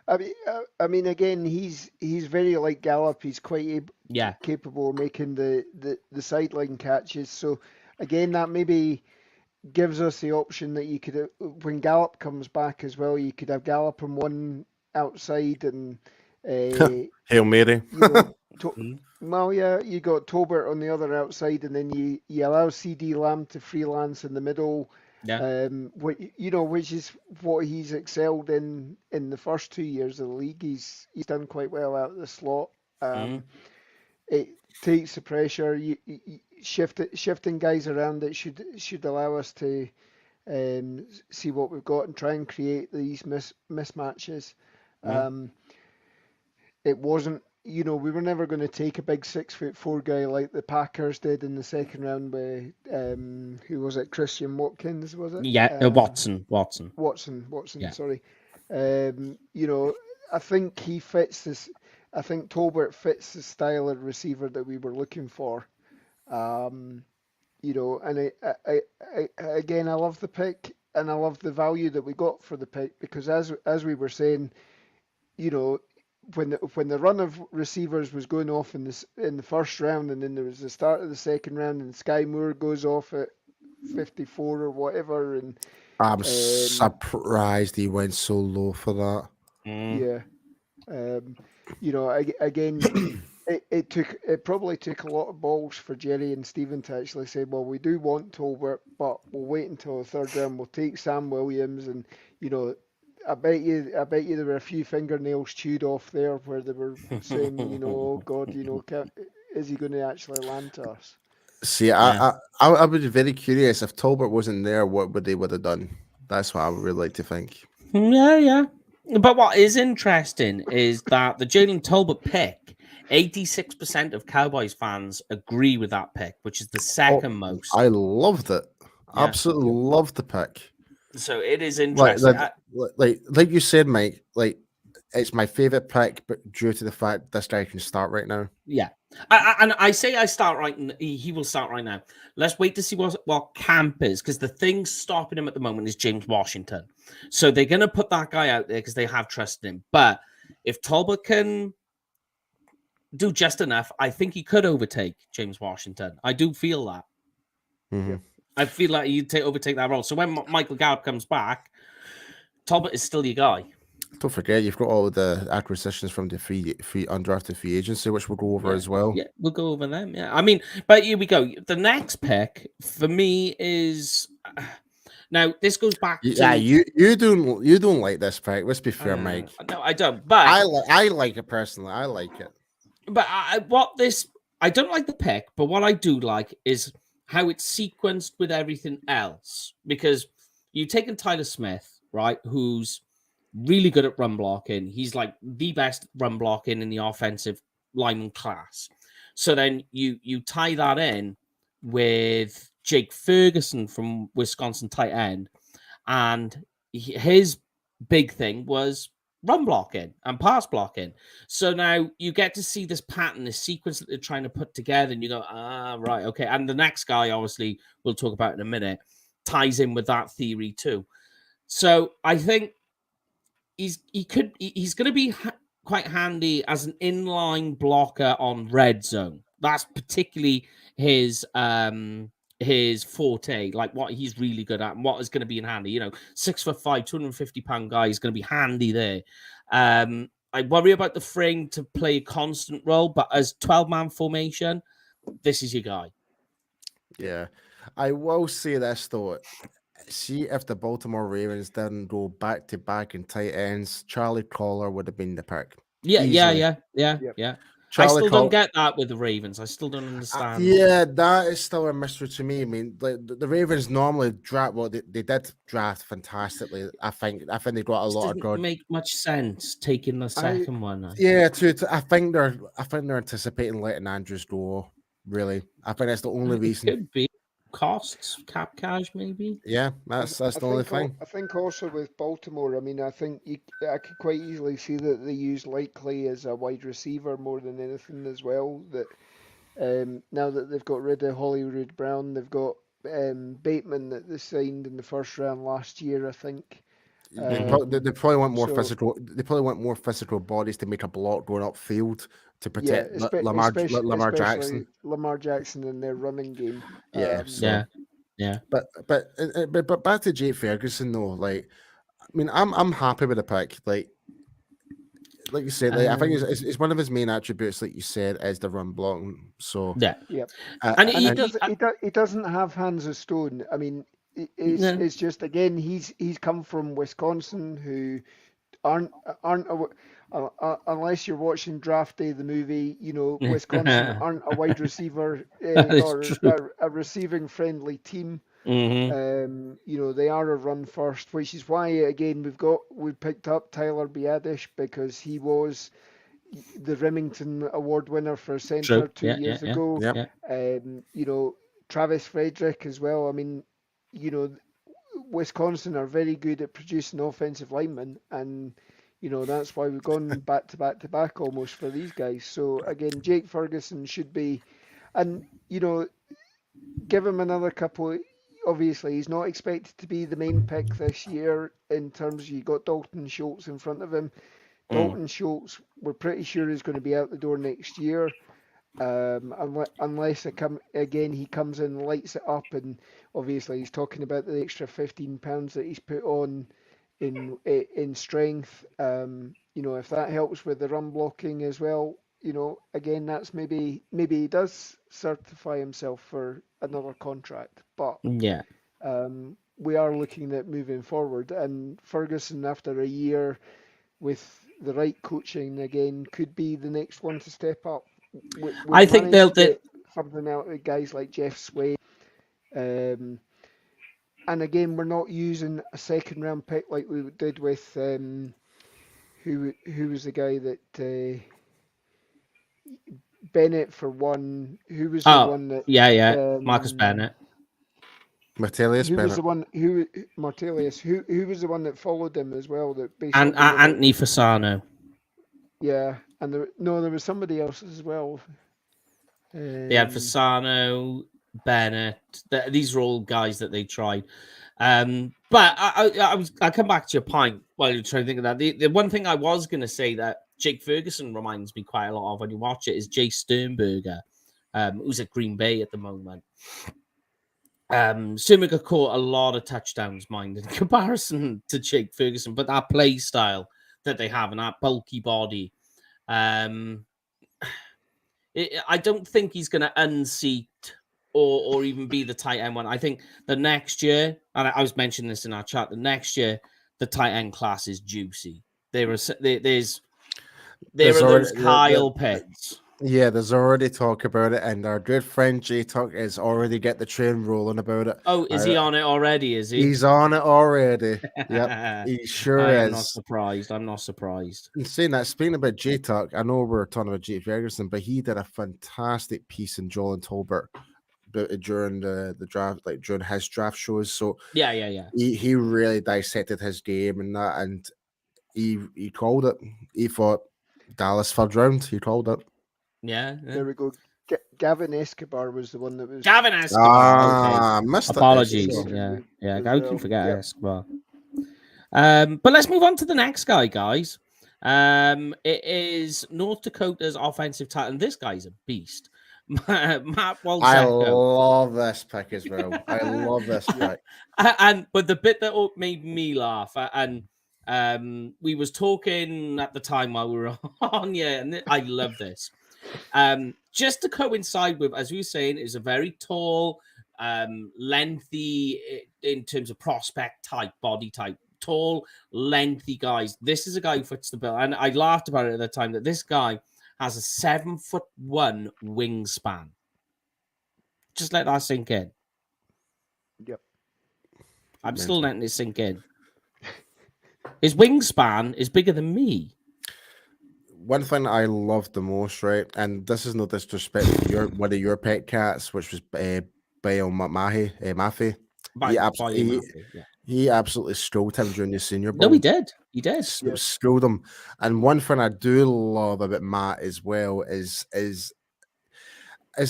I mean, again, he's very like Gallup. He's quite Yeah. capable of making the sideline catches. So again, that maybe gives us the option that you could, when Gallup comes back as well, you could have Gallup on one outside and, Hail Mary. you know, Mm. well, yeah, you got Tolbert on the other outside, and then you allow CD Lamb to freelance in the middle. Yeah. Which is what he's excelled in the first 2 years of the league. He's done quite well out of the slot. It takes the pressure. Shifting guys around it should allow us to see what we've got and try and create these mismatches. It wasn't, we were never going to take a big 6'4" guy like the Packers did in the second round with who was it? Christian Watkins, was it? Yeah. Watson. Watson. Yeah. Sorry. I think he fits this. I think Tolbert fits the style of receiver that we were looking for. And again, I love the pick and I love the value that we got for the pick because as we were saying, when the run of receivers was going off in the first round, and then there was the start of the second round, and Sky Moore goes off at 54 or whatever, and I'm surprised he went so low for that. Yeah, again, it probably took a lot of balls for Jerry and Stephen to actually say, well, we do want Tolbert, but we'll wait until the third round. We'll take Sam Williams, and I bet you there were a few fingernails chewed off there where they were saying, oh God, is he going to actually land to us? See, I would be very curious if Tolbert wasn't there, what would they have done? That's what I would really like to think. Yeah. But what is interesting is that the Jalen Tolbert pick, 86% of Cowboys fans agree with that pick, which is the second most. I loved it. Yeah. Absolutely loved the pick. So it is interesting. Like you said, Mike, it's my favorite pick, but due to the fact this guy can start right now. Yeah. I say I start right, he will start right now. Let's wait to see what camp is, because the thing stopping him at the moment is James Washington. So they're going to put that guy out there because they have trust in him. But if Tolbert can do just enough, I think he could overtake James Washington. I do feel that. Mm-hmm. I feel like he'd overtake that role. So when Michael Gallup comes back, Tolbert is still your guy. Don't forget, you've got all the acquisitions from the free undrafted free agency, which we'll go over as well. Yeah, we'll go over them. Yeah, I mean, but here we go. The next pick for me is now. This goes back. You don't like this pick. Let's be fair, Mike. No, I don't. But I like it personally. I like it. But I don't like the pick. But what I do like is how it's sequenced with everything else. Because you've taken Tyler Smith, right, who's really good at run blocking. He's like the best run blocking in the offensive lineman class. So then you tie that in with Jake Ferguson from Wisconsin tight end. And his big thing was run blocking and pass blocking. So now you get to see this pattern, this sequence that they're trying to put together. And you go, right, okay. And the next guy, obviously, we'll talk about in a minute, ties in with that theory too. So I think he's going to be quite handy as an inline blocker on red zone. That's particularly his forte, like what he's really good at and what is going to be in handy. 6'5", 250-pound guy is going to be handy there. I worry about the frame to play a constant role, but as 12-man formation, this is your guy. Yeah, I will say this though. See, if the Baltimore Ravens didn't go back to back in tight ends, Charlie Collar would have been the pick. Yeah. I still don't get that with the Ravens. I still don't understand. Yeah, that is still a mystery to me. I mean, the Ravens normally draft. Well, they did draft fantastically. I think they got a lot of good. Didn't make much sense taking the second one. Yeah, I think they're anticipating letting Andrews go. Really, I think that's the only reason. Could be costs, cap cash, maybe. Yeah, that's the only thing. I think also with Baltimore, I mean, I think I could quite easily see that they use Likely as a wide receiver more than anything as well. That now that they've got rid of Hollywood Brown, they've got Bateman that they signed in the first round last year, I think. They probably want more so- physical. They probably want more physical bodies to make a block going upfield to protect Lamar especially Jackson. Lamar Jackson in their running game. Yeah, Yeah. But back to Jake Ferguson though. Like, I mean, I'm happy with the pick. Like you said, I think it's one of his main attributes, like you said, is the run blocking. So yeah, and he doesn't have hands of stone. I mean, it's just again he's come from Wisconsin, who aren't unless you're watching Draft Day the movie, Wisconsin aren't a wide receiver or a receiving friendly team. They are a run first, which is why again we picked up Tyler Biadasz because he was the Remington Award winner for center 2 years ago. Travis Frederick as well. I mean, Wisconsin are very good at producing offensive linemen, and that's why we've gone back to back almost for these guys. So again, Jake Ferguson should be, and give him another couple. Obviously, he's not expected to be the main pick this year in terms of you got Dalton Schultz in front of him. Dalton Schultz, we're pretty sure is going to be out the door next year, unless he comes in and lights it up. And obviously, he's talking about the extra 15 pounds that he's put on in strength. If that helps with the run blocking as well, again, that's maybe he does certify himself for another contract. But we are looking at moving forward, and Ferguson, after a year with the right coaching, again, could be the next one to step up. I think they'll get something out of guys like Jeff Sway. And again, we're not using a second round pick like we did with who was the guy that Bennett for one. Who was the one that Marcus Bennett. Martellus who Bennett. was the one who Martellus? Who was the one that followed him as well? That basically and Anthony Fasano. Yeah, and there was somebody else as well. They had Fasano, Bennett. These are all guys that they tried. But I come back to your point while you're trying to think of that. The one thing I was going to say that Jake Ferguson reminds me quite a lot of when you watch it is Jay Sternberger, who's at Green Bay at the moment. Sternberger caught a lot of touchdowns, mind, in comparison to Jake Ferguson, but that play style that they have and that bulky body, I don't think he's going to unseat or even be the tight end one. I think the next year, and I was mentioning this in our chat, the next year the tight end class is juicy. There's those Kyle Pitts. Yeah, there's already talk about it, and our good friend J Tuck is already get the train rolling about it. Oh, is he on it already? Is he? He's on it already. Yep, he sure is. I'm not surprised. And saying that, speaking about J Tuck, I know we're talking about Jake Ferguson, but he did a fantastic piece in Joel and Tolbert during the draft, like during his draft shows. So yeah. He really dissected his game and that, and he called it. He thought Dallas third round. He called it. Yeah. There we go. Gavin Escobar was the one that was. Gavin Escobar. Missed Apologies. it. Yeah. I keep forgetting Escobar. But let's move on to the next guy, guys. It is North Dakota's offensive tackle, and this guy's a beast. Matt Walzeko. I love this pick as well. I love this pick. But the bit that made me laugh, and we was talking at the time while we were on, and I love this. Just to coincide with, as we were saying, is a very tall, lengthy in terms of prospect type, body type, tall, lengthy guys. This is a guy who fits the bill, and I laughed about it at the time that this guy has a 7'1" wingspan. Just let that sink in. Yep. I'm still letting it sink in. His wingspan is bigger than me. One thing I love the most, right, and this is no disrespect to one of your pet cats, which was Bayo Maffey. He absolutely strolled him during the Senior Bowl. No, he did. He did. Strolled him. And one thing I do love about Matt as well is has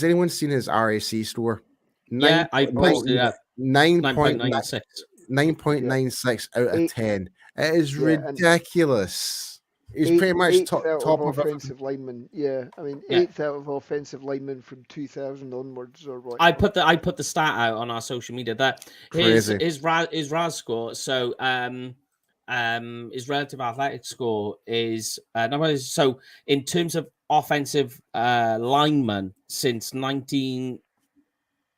anyone seen his RAC score? I posted that. 9.96 out of 10. It is ridiculous. He's pretty much top of of offensive linemen. Yeah, I mean, 8th out of offensive linemen from 2000 onwards, or what? I put the stat out on our social media that his RAS score. So his relative athletic score is so in terms of offensive lineman since 19.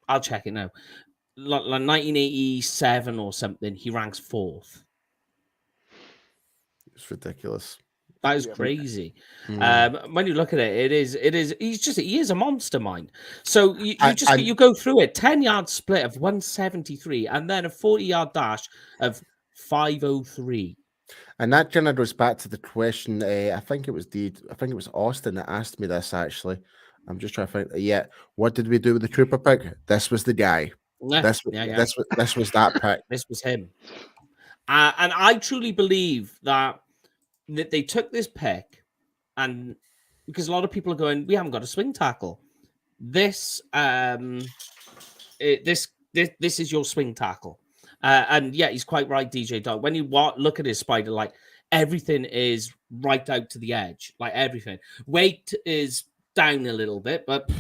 I'll check it now. Like 1987 or something, he ranks 4th. It's ridiculous. That is crazy. When you look at it, it is. He is a monster mind. So you go through it. 10-yard split of 173, and then a 40-yard dash of 503. And that kind of goes back to the question. I think it was Austin that asked me this. Actually, I'm just trying to find. Yeah, what did we do with the trooper pick? This was the guy. This was that pick. This was him. And I truly believe that they took this pick, and because a lot of people are going, we haven't got a swing tackle. This this is your swing tackle. And yeah, he's quite right, DJ Dog. When you look at his spider, like everything is right out to the edge, like everything. Weight is down a little bit, but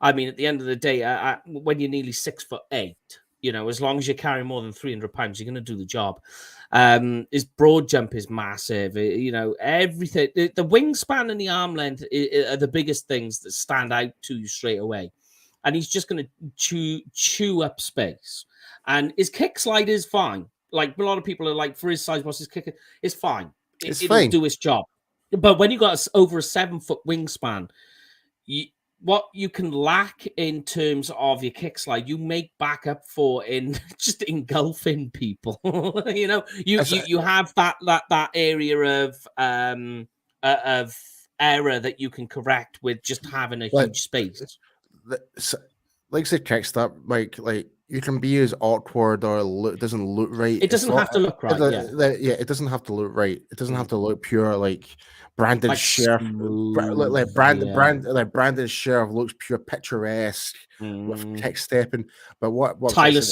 I mean, at the end of the day, when you're nearly 6'8", you know, as long as you carry more than 300 pounds, you're going to do the job. His broad jump is massive. You know, everything. The wingspan and the arm length are the biggest things that stand out to you straight away. And he's just going to chew up space. And his kick slide is fine. Like a lot of people are like, for his size, what's his kick? It's fine. It'll do its job. But when you got over a 7-foot wingspan, what you can lack in terms of your kick slide, you make back up for in just engulfing people. You know, you have that area of error that you can correct with just having a huge space. Like say kick stop, like you can be as awkward or doesn't look right. It doesn't have to look right. It doesn't have to look right. It doesn't have to look pure like Brandon Sheriff, Brandon Sheriff looks pure picturesque with kick stepping. But what Tyron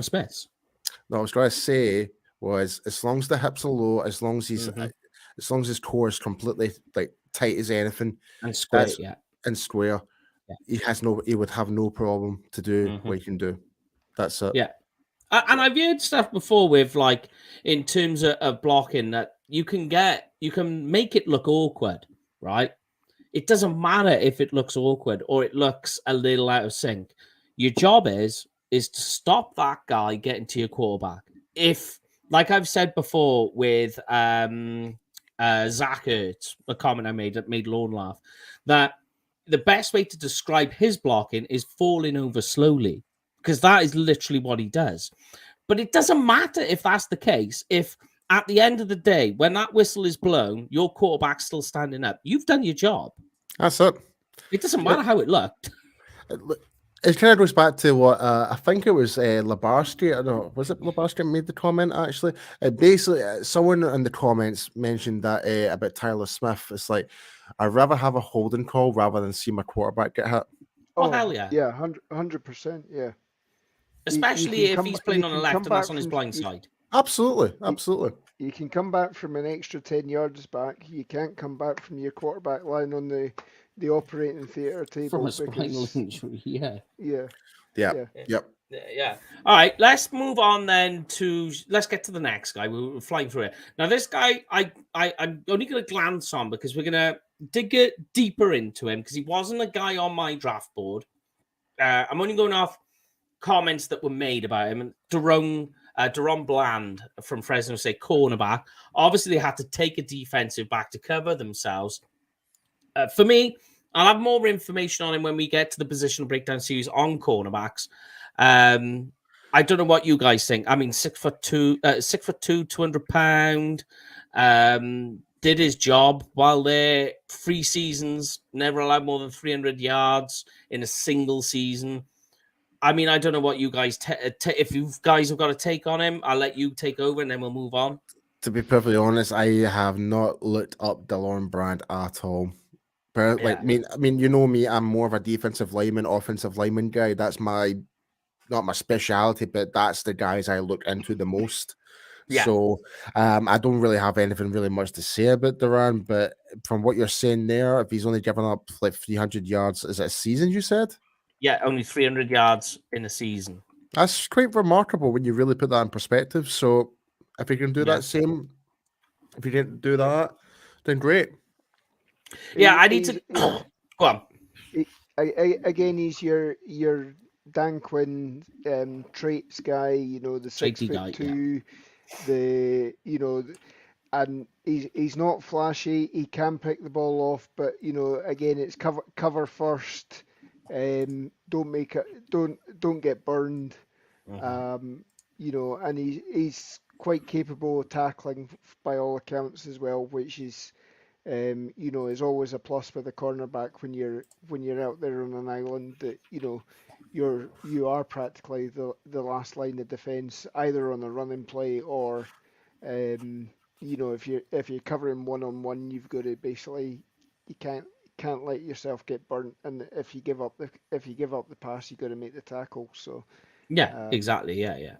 Smith. No, I was going to say was as long as the hips are low, as long as he's as long as his core is completely like tight as anything and square, and square, he would have no problem to do what he can do. That's it. Yeah. And I've heard stuff before with like in terms of blocking that you can make it look awkward, right? It doesn't matter if it looks awkward or it looks a little out of sync. Your job is to stop that guy getting to your quarterback. If, like I've said before with Zach Ertz, a comment I made that made Lorne laugh, that the best way to describe his blocking is falling over slowly, because that is literally what he does. But it doesn't matter if that's the case. If at the end of the day, when that whistle is blown, your quarterback's still standing up, you've done your job. That's it. It doesn't matter how it looked. It kind of goes back to what I think it was Labarski. I don't know, was it Labarski made the comment actually? Basically, someone in the comments mentioned that about Tyler Smith. It's like, I'd rather have a holding call rather than see my quarterback get hit. Oh, hell yeah. Yeah, 100%, yeah. Especially if he's playing on the left and that's on his blind side. Absolutely. You can come back from an extra 10 yards back. You can't come back from your quarterback lying on the operating theatre table. From a spinal injury, Yeah. All right, let's move on then let's get to the next guy. We're flying through it. Now, this guy, I'm only going to glance on because we're going to dig deeper into him because he wasn't a guy on my draft board. I'm only going off comments that were made about him. And Deron Bland from Fresno State, cornerback. Obviously, they had to take a defensive back to cover themselves. For me, I'll have more information on him when we get to the positional breakdown series on cornerbacks. I don't know what you guys think. I mean, 6'2", 200 pound. Did his job while there. 3 seasons, never allowed more than 300 yards in a single season. I mean, I don't know what you guys if you guys have got a take on him. I'll let you take over and then we'll move on. To be perfectly honest, I have not looked up DeLorme Brand at all. But I mean, you know me, I'm more of a defensive lineman, offensive lineman guy. That's not my specialty, but that's the guys I look into the most. Yeah. So I don't really have anything really much to say about Duran, but from what you're saying there, if he's only given up like 300 yards, is it a season you said? Yeah, only 300 yards in a season. That's quite remarkable when you really put that in perspective. So if you can do that same, if you can do that, then great. Yeah, I need to go on. Again, he's your Dan Quinn traits guy. You know, the 6'2", the and he's not flashy. He can pick the ball off, but again, it's cover first. Don't get burned. And he's quite capable of tackling by all accounts as well, which is is always a plus with a cornerback when you're out there on an island that you are practically the last line of defense, either on a running play or if you're covering one-on-one, you've got to basically you can't let yourself get burnt, and if you give up the pass, you got to make the tackle. So exactly, yeah.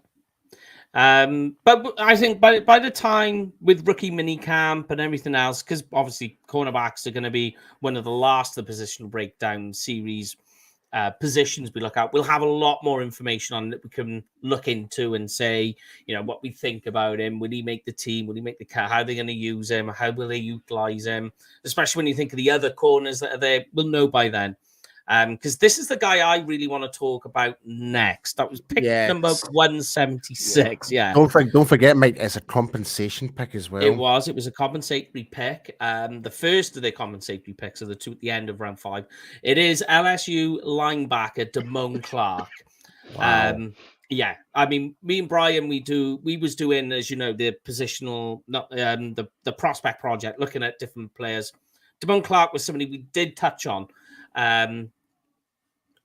But I think by the time with rookie mini camp and everything else, because obviously cornerbacks are going to be one of the last of the positional breakdown series positions we look at, we'll have a lot more information on that we can look into and say, what we think about him. Will he make the team? Will he make the cut? How are they going to use him? How will they utilize him? Especially when you think of the other corners that are there, we'll know by then. Because this is the guy I really want to talk about next. That was pick number 176. Yeah. Don't forget, Mike, it's a compensation pick as well. It was a compensatory pick. The first of the compensatory picks are the two at the end of round 5. It is LSU linebacker Damon Clark. Wow. Yeah, I mean, me and Brian, we was doing, as you know, the positional, not the prospect project, looking at different players. Damon Clark was somebody we did touch on.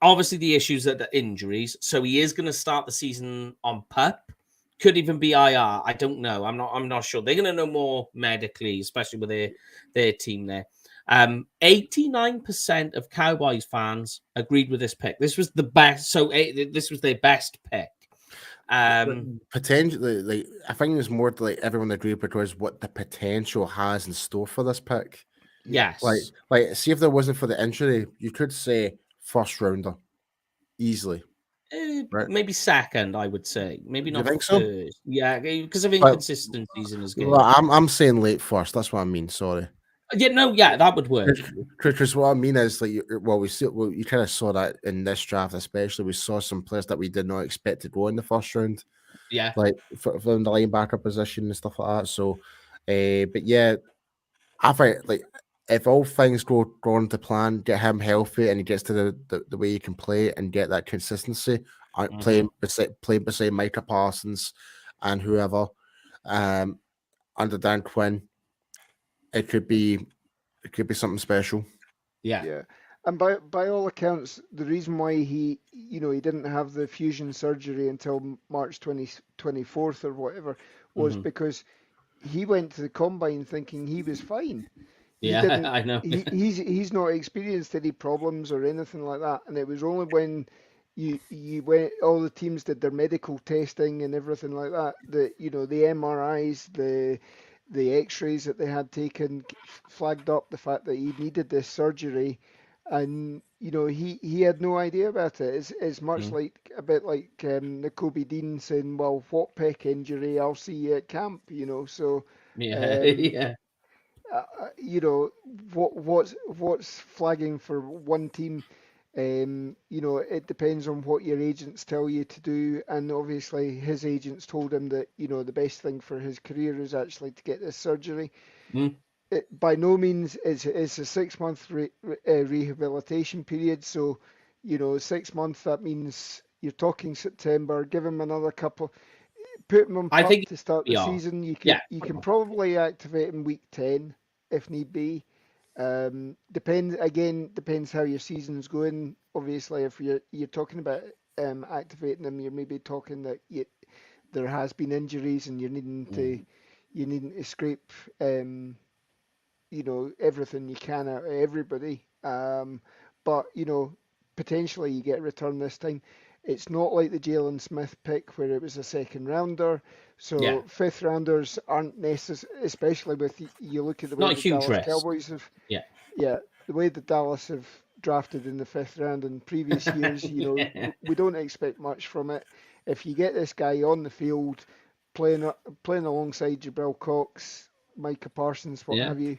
Obviously, the issues are the injuries, so he is going to start the season on PUP. Could even be IR. I don't know. I'm not sure. They're going to know more medically, especially with their team there. 89% of Cowboys fans agreed with this pick. This was the best. So this was their best pick. Potentially, like I think it's more like everyone agreed because what the potential has in store for this pick. Yes. Like see if there wasn't for the injury, you could say first rounder easily. Right? Maybe second, I would say. Maybe not think third. So? Yeah, because of inconsistencies in his game. Well, I'm saying late first. That's what I mean. Sorry. That would work. Because what I mean is like, you kind of saw that in this draft, especially. We saw some players that we did not expect to go in the first round. Yeah, like from the linebacker position and stuff like that. So, but yeah, I think like if all things go according to plan, get him healthy and he gets to the way he can play and get that consistency, playing beside Micah Parsons and whoever, under Dan Quinn, it could be something special. Yeah. And by all accounts, the reason why he didn't have the fusion surgery until March 24th or whatever was because he went to the combine thinking he was fine. I know. He's not experienced any problems or anything like that. And it was only when you went, all the teams did their medical testing and everything like that, the MRIs, the x-rays that they had taken flagged up the fact that he needed this surgery, and he had no idea about it. It's much like a bit like Nakobe Dean saying, well, what pec injury, I'll see you at camp, so what's flagging for one team, it depends on what your agents tell you to do, and obviously his agents told him that the best thing for his career is actually to get this surgery. It by no means is a 6-month rehabilitation period, so 6 months, that means you're talking September. Give him another couple, put him on PUP to start the season. You can probably activate him week 10 if need be. Depends how your season's going. Obviously, if you're talking about activating them, you're maybe talking that there has been injuries and you're needing to scrape everything you can out of everybody. But potentially you get a return this time. It's not like the Jalen Smith pick where it was a second rounder. So fifth rounders aren't necessary, especially with you look at the way Not a the huge Dallas risk. Cowboys have. Yeah. Yeah, the way the Dallas have drafted in the fifth round in previous years, we don't expect much from it. If you get this guy on the field playing alongside Gabriel Cox, Micah Parsons, what have you,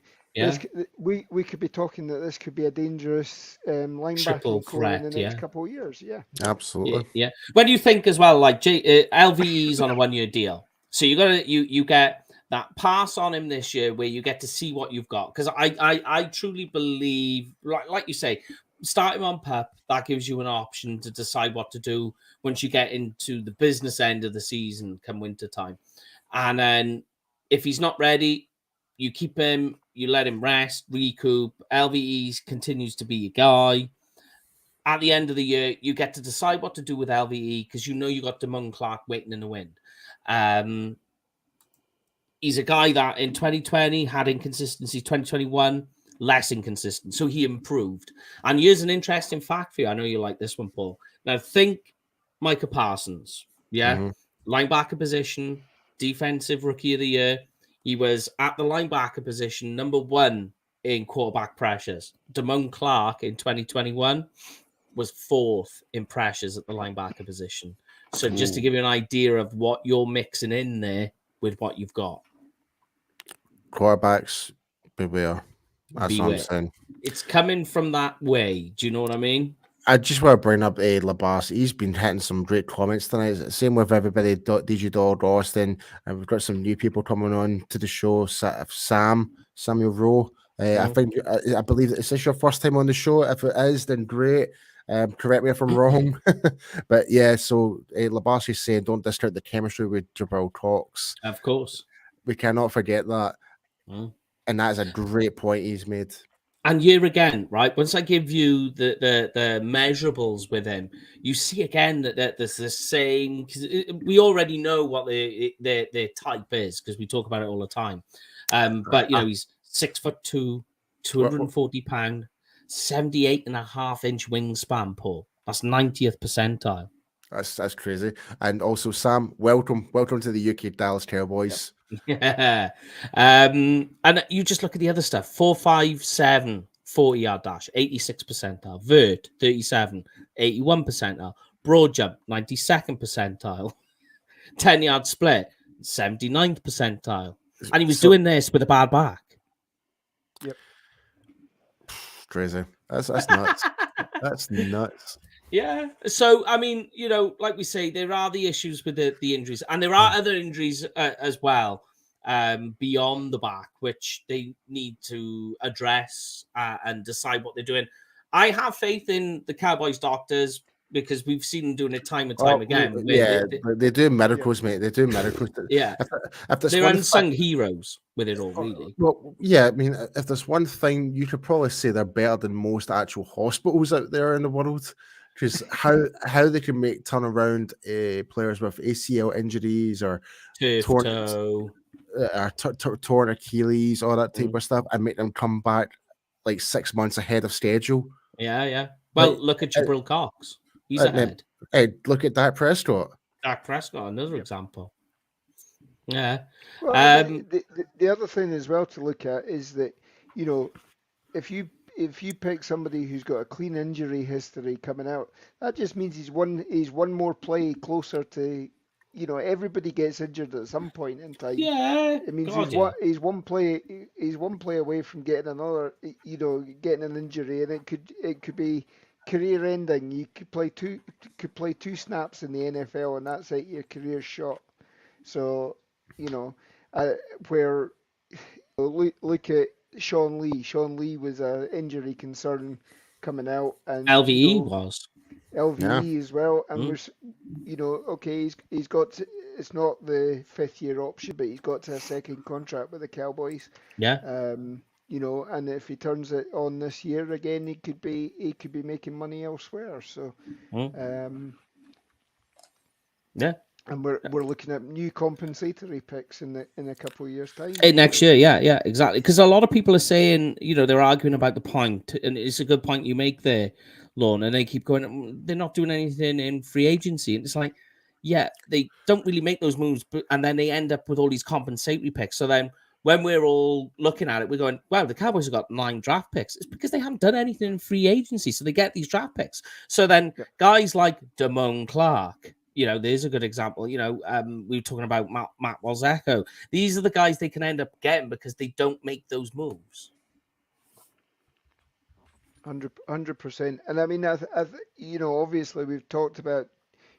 we could be talking that this could be a dangerous linebacking core in the next couple of years. Yeah, absolutely. Yeah. When you think as well, like LVE's on a 1-year deal, so you get that pass on him this year where you get to see what you've got. Because I truly believe, like you say, start him on PUP. That gives you an option to decide what to do once you get into the business end of the season come winter time. And then if he's not ready, you keep him, you let him rest, recoup. LVE continues to be your guy. At the end of the year, you get to decide what to do with LVE because you got Damon Clark waiting in the wind. He's a guy that in 2020 had inconsistency, 2021 less inconsistent, so he improved. And here's an interesting fact for you. I know you like this one, Paul. Now think Micah Parsons, linebacker position, defensive rookie of the year. He was at the linebacker position, number 1 in quarterback pressures. Damon Clark in 2021 was 4th in pressures at the linebacker position. So just to give you an idea of what you're mixing in there with what you've got. Quarterbacks, beware. That's what I'm saying. It's coming from that way. Do you know what I mean? I just want to bring up Labas. He's been hitting some great comments tonight. Same with everybody. DJ Dodd, Austin, and we've got some new people coming on to the show. Samuel Rowe. I believe is this your first time on the show? If it is, then great. Correct me if I'm wrong. But yeah, so Labas is saying don't discount the chemistry with Gabriel Cox. Of course. We cannot forget that. And that is a great point he's made. And here again, right? Once I give you the measurables with him, you see again that there's the same. Cause we already know what their type is because we talk about it all the time. But he's 6'2", 240 pound, 78.5-inch wingspan. Paul, that's 90th percentile. That's crazy. And also, Sam, welcome to the UK Dallas Cowboys. Yeah. And you just look at the other stuff. 4.57 40-yard dash, 86 percentile. Vert, 37, 81 percentile. Broad jump, 92nd percentile. 10-yard split, 79th percentile. And he was doing this with a bad back. Yep. Crazy. That's nuts. That's nuts. Yeah. So, I mean, like we say, there are the issues with the injuries, and there are other injuries as well beyond the back, which they need to address and decide what they're doing. I have faith in the Cowboys doctors because we've seen them doing it time and time again. They do miracles, mate. They do miracles. Yeah. If they're unsung heroes with it all, really. Well, yeah, I mean, if there's one thing, you could probably say they're better than most actual hospitals out there in the world. Because how they can make turnaround players with ACL injuries or torn Achilles, all that type of stuff, and make them come back like 6 months ahead of schedule. Yeah. Well, look at Gabriel Cox. He's ahead. Hey, look at Dak Prescott. Dak Prescott, another example. Yeah. Well, the other thing as well to look at is that, if you pick somebody who's got a clean injury history coming out, that just means he's one more play closer to, everybody gets injured at some point in time. Yeah, it means he's one play away from getting another, getting an injury, and it could be career ending. You could play two snaps in the NFL, and that's it, your career shot. So where look at Sean Lee. Sean Lee was an injury concern coming out, and LVE was LVE as well. And okay, he's got it's not the 5th year option, but he's got to a second contract with the Cowboys. Yeah. And if he turns it on this year again, he could be making money elsewhere. So, yeah. And we're looking at new compensatory picks in a couple of years' time. Next year, yeah, exactly. Because a lot of people are saying, they're arguing about the point, and it's a good point you make there, Lorne. And they keep going, they're not doing anything in free agency, and it's like, yeah, they don't really make those moves, and then they end up with all these compensatory picks. So then when we're all looking at it, we're going, wow, the Cowboys have got 9 draft picks. It's because they haven't done anything in free agency, so they get these draft picks. So then guys like Damon Clark, there's a good example. We were talking about Matt Walzecco. These are the guys they can end up getting because they don't make those moves. 100%. And I mean, obviously we've talked about,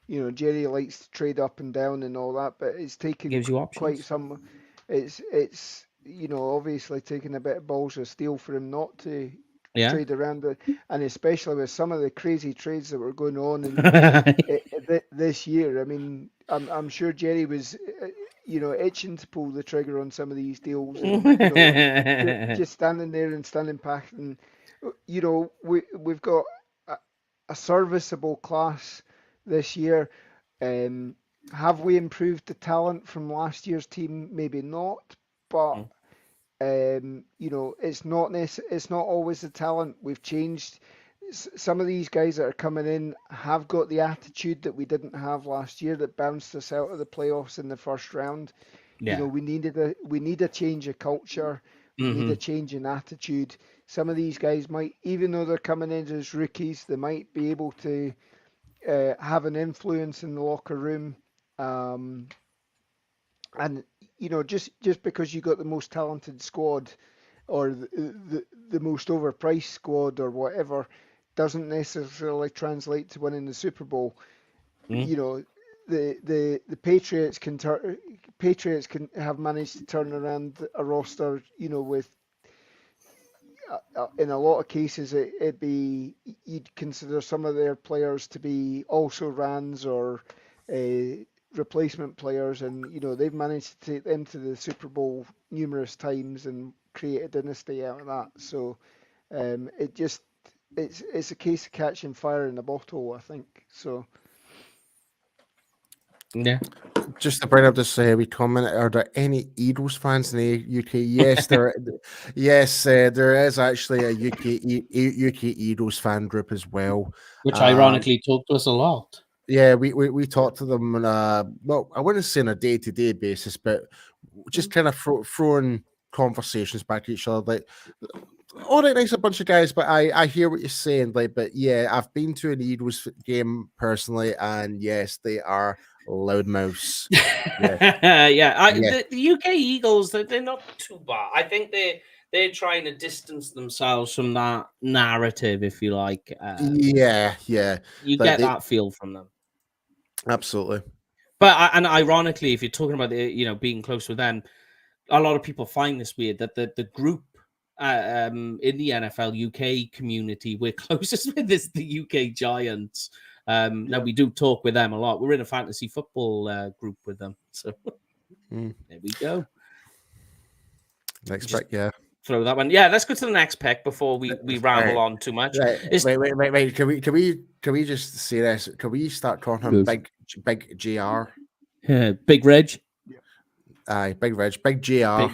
Jerry likes to trade up and down and all that, but it's taken Gives you options. quite some. It's obviously taking a bit of balls of steel for him not to trade around it, and especially with some of the crazy trades that were going on this year. I mean, I'm sure Jerry was, itching to pull the trigger on some of these deals, and, just standing there and standing back, and we've got a serviceable class this year. Have we improved the talent from last year's team? Maybe not, but it's not always the talent. We've changed. Some of these guys that are coming in have got the attitude that we didn't have last year, that bounced us out of the playoffs in the first round. Yeah. We need a change of culture. We need a change in attitude. Some of these guys might, even though they're coming in as rookies, they might be able to have an influence in the locker room. And just because you got the most talented squad or the most overpriced squad or whatever doesn't necessarily translate to winning the Super Bowl. The Patriots can have managed to turn around a roster, with in a lot of cases you'd consider some of their players to be also rans or replacement players, and they've managed to take them to the Super Bowl numerous times and create a dynasty out of that. So it's a case of catching fire in a bottle, I think. So yeah. Just to bring up this wee comment, are there any Eagles fans in the UK? Yes, there is actually a UK Eagles fan group as well, which ironically talk to us a lot. Yeah, we talk to them on I wouldn't say on a day-to-day basis, but just kind of throwing conversations back to each other. Like, all right, nice, a bunch of guys, but I hear what you're saying. Like, but yeah, I've been to an Eagles game personally, and yes, they are loudmouths. The UK Eagles, they're not too bad. I think they're trying to distance themselves from that narrative, if you like. You get that feel from them. Absolutely. But and ironically, if you're talking about being close with them, a lot of people find this weird that the group in the NFL UK community we're closest with is the UK Giants. Now we do talk with them a lot. We're in a fantasy football group with them, so there we go. Next pick, yeah. Throw that one. Yeah, let's go to the next pick before we ramble on too much. Wait. Can we just say this? Can we start calling him Big JR? Big Reg. Aye, Big Reg, Big JR.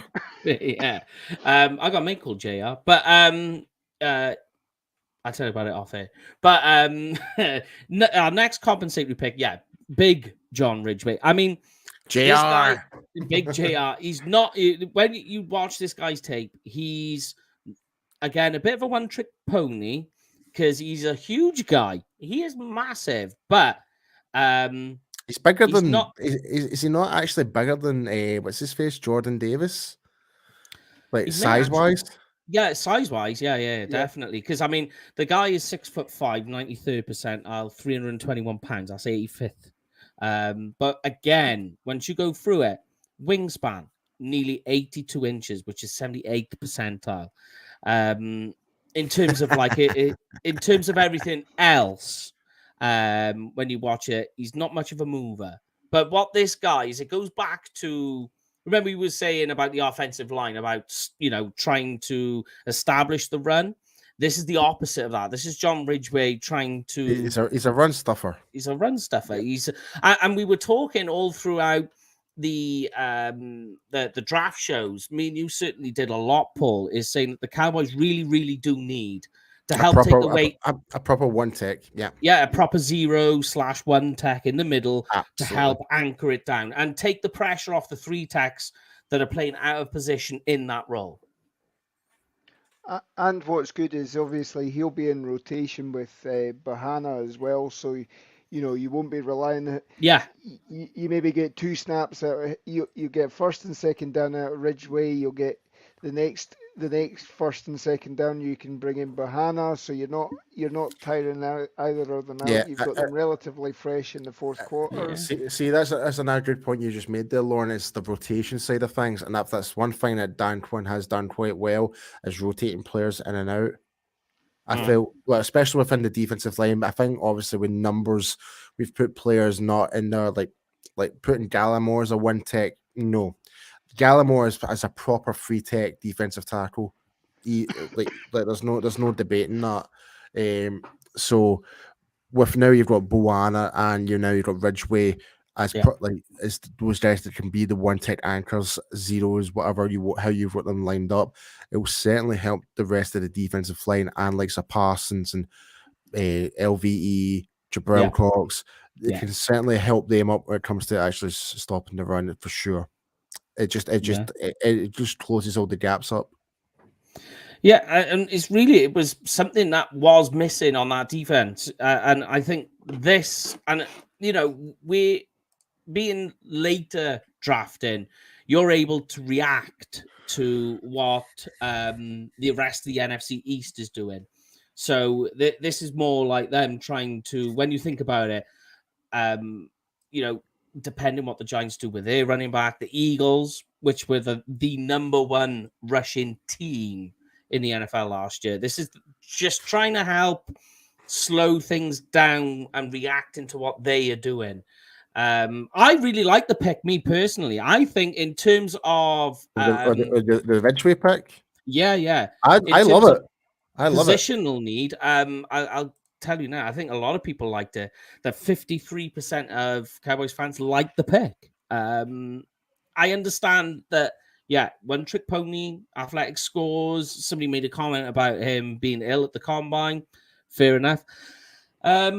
Yeah. I got a mate called JR, but I'll tell you about it off air. But our next compensatory pick, Big John Ridgeway. I mean, JR. Big JR. He's not. When you watch this guy's tape, he's again a bit of a one-trick pony because he's a huge guy. He is massive, but he's bigger than. Is he not actually bigger than what's his face, Jordan Davis? Like size-wise. Yeah, size-wise, yeah, definitely. Because I mean, the guy is 6'5", 93rd percentile, 321 pounds. That's 85th. But again, once you go through it, wingspan nearly 82 inches, which is 78th percentile. In terms of in terms of everything else, when you watch it, he's not much of a mover. But what this guy is, it goes back to. Remember, we were saying about the offensive line, about trying to establish the run. This is the opposite of that. This is John Ridgeway trying to. He's a run stuffer. He's a run stuffer. And we were talking all throughout the draft shows. Me and you certainly did a lot, Paul. Is saying that the Cowboys really, really do need to help take the weight. A proper one tech, yeah. Yeah, a proper 0/1 tech in the middle to help anchor it down and take the pressure off the 3 techs that are playing out of position in that role. And what's good is obviously he'll be in rotation with Bahana as well, so you won't be relying. Yeah, you maybe get 2 snaps out. You get first and second down out of Ridgeway. You'll get the next first and second down. You can bring in Bahana, so you're not tiring out either of them out. Yeah, You've got them relatively fresh in the fourth quarter. See, that's another good point you just made there, Lauren. It's the rotation side of things, and that's one thing that Dan Quinn has done quite well is rotating players in and out. I feel, well, especially within the defensive line. I think obviously with numbers, we've put players not in there, like putting Gallimore as a 1 tech. No, Gallimore is a proper 3 tech defensive tackle. There's no debating that. So with now you've got Boana and you've got Ridgeway as those guys that can be the 1 tech anchors, zeros, whatever how you've got them lined up. It will certainly help the rest of the defensive line and like Parsons and LVE, Gabriel Cox. It can certainly help them up when it comes to actually stopping the run for sure. It just closes all the gaps up. Yeah, and it was something that was missing on that defense, and I think this, and we're being later drafting, you're able to react to what the rest of the NFC East is doing. So this is more like them trying to, when you think about it, depending what the Giants do with their running back, the Eagles, which were the number 1 rushing team in the NFL last year. This is just trying to help slow things down and reacting to what they are doing. I really like the pick, me personally. I think in terms of the Ridgeway pick. Yeah. I love it. I love it. Positional need. I'll tell you now, I think a lot of people liked it. That 53% of Cowboys fans liked the pick. I understand that, one trick pony, athletic scores. Somebody made a comment about him being ill at the combine. Fair enough. I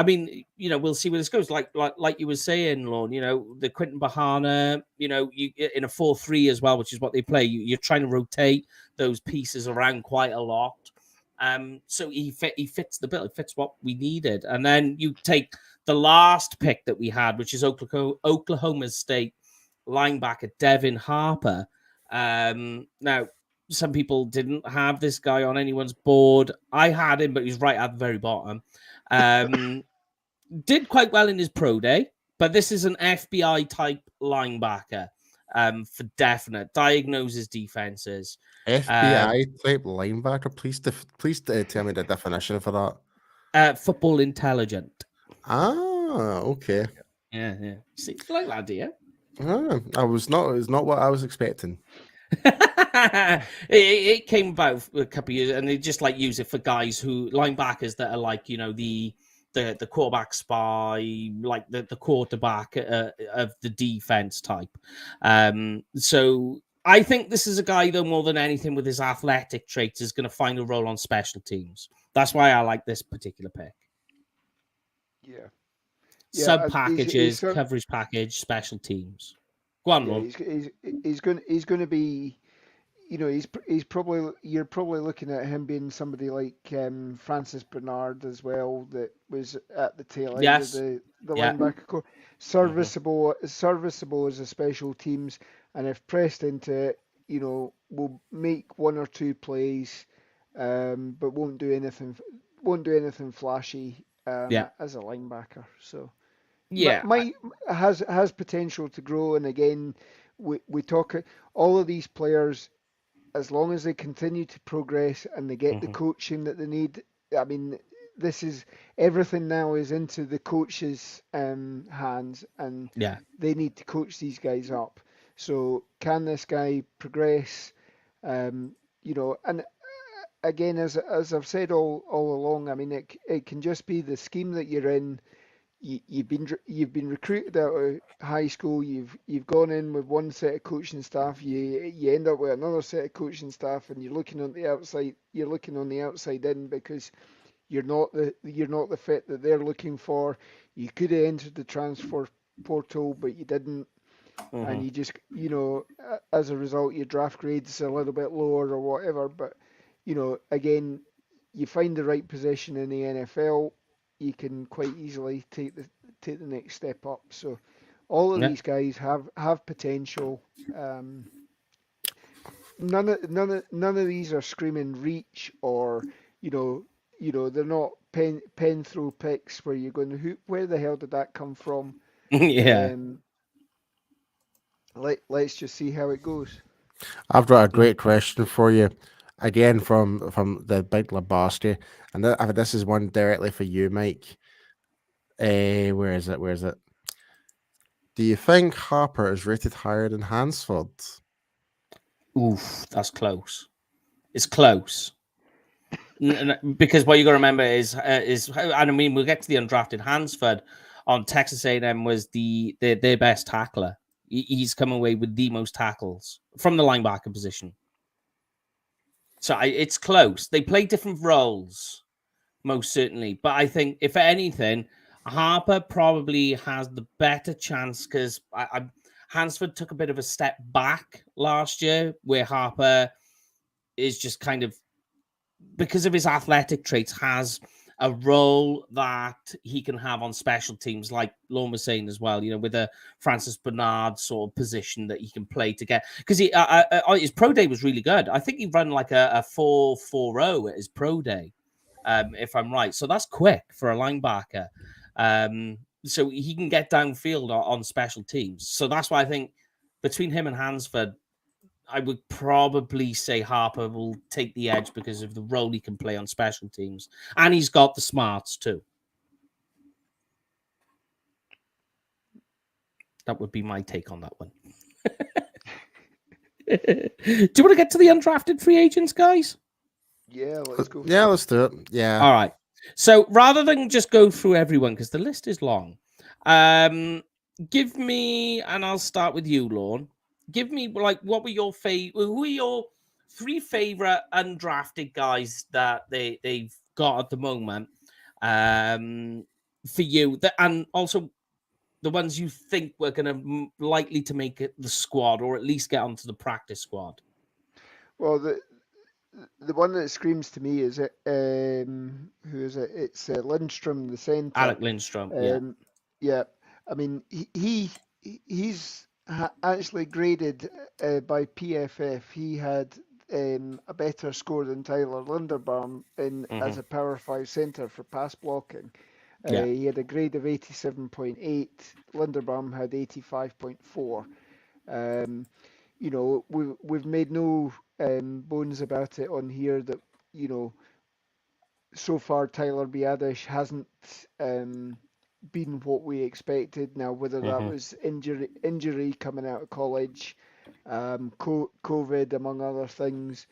mean, we'll see where this goes. Like you were saying, Lorne, the Quentin Bahana, you in a 4-3 as well, which is what they play. You're trying to rotate those pieces around quite a lot. So he fits the bill. It fits what we needed. And then you take the last pick that we had, which is Oklahoma State linebacker Devin Harper. Now, some people didn't have this guy on anyone's board. I had him, but he's right at the very bottom. Did quite well in his pro day, but this is an FBI type linebacker for definite. Diagnoses defenses. FBI type linebacker. Please tell me the definition for that. Football intelligent. Ah, okay. Yeah. See, like that, do you? It's not what I was expecting. it came about a couple of years, and they just use it for guys who linebackers that are the quarterback spy, like the quarterback of the defense type. So I think this is a guy, though, more than anything, with his athletic traits, is going to find a role on special teams. That's why I like this particular pick. Yeah. Sub packages, coverage package, special teams. Go on, Lon. He's going to be, he's probably, you're probably looking at him being somebody like Francis Bernard as well, that was at the tail end of the linebacker core. Serviceable as a special teams, and if pressed into it, will make 1 or 2 plays, but won't do anything flashy as a linebacker. So. Has potential to grow, and again, we talk all of these players, as long as they continue to progress and they get the coaching that they need. I mean, this is everything now is into the coaches' hands, and they need to coach these guys up. So can this guy progress? And again, as I've said all along, I mean, it can just be the scheme that you're in. you've been recruited out of high school. You've gone in with one set of coaching staff. You end up with another set of coaching staff, and you're looking on the outside. You're looking on the outside in because you're not the fit that they're looking for. You could have entered the transfer portal, but you didn't, and you just as a result, your draft grade's a little bit lower or whatever. But again, you find the right position in the NFL, you can quite easily take the next step up. So all of these guys have potential. None of these are screaming reach or they're not pen throw picks where you're going, where the hell did that come from? Yeah. Let's just see how it goes. I've got a great question for you. Again, from the Big Lebowski, and this is one directly for you, Mike. Where is it? Do you think Harper is rated higher than Hansford? Oof, that's close. It's close. Because what you got to remember is, and I mean, we'll get to the undrafted Hansford on Texas A&M was their best tackler. He's come away with the most tackles from the linebacker position. So it's close. They play different roles, most certainly. But I think, if anything, Harper probably has the better chance because Hansford took a bit of a step back last year, where Harper is just kind of, because of his athletic traits, has a role that he can have on special teams, like Lorne was saying as well, with a Francis Bernard sort of position that he can play to get, because his pro day was really good. I think he ran like a 4.40 at his pro day, if I'm right. So that's quick for a linebacker. So he can get downfield on special teams. So that's why I think between him and Hansford, I would probably say Harper will take the edge because of the role he can play on special teams. And he's got the smarts too. That would be my take on that one. Do you want to get to the undrafted free agents, guys? Yeah, let's go. Yeah, let's do it. Yeah. All right. So rather than just go through everyone, because the list is long, give me, and I'll start with you, Lorne. Give me, what were your who are your 3 favorite undrafted guys that they've got at the moment for you, and also the ones you think were going to likely to make it the squad or at least get onto the practice squad? Well, the one that screams to me is who is it? It's Lindstrom, the centre. Alec Lindstrom. Yeah. I mean, he's actually graded by PFF. He had a better score than Tyler Linderbaum as a Power 5 centre for pass blocking. He had a grade of 87.8. Linderbaum had 85.4. We've made no bones about it on here that so far Tyler Biadasz hasn't been what we expected. Now, whether that was injury coming out of college, COVID, among other things,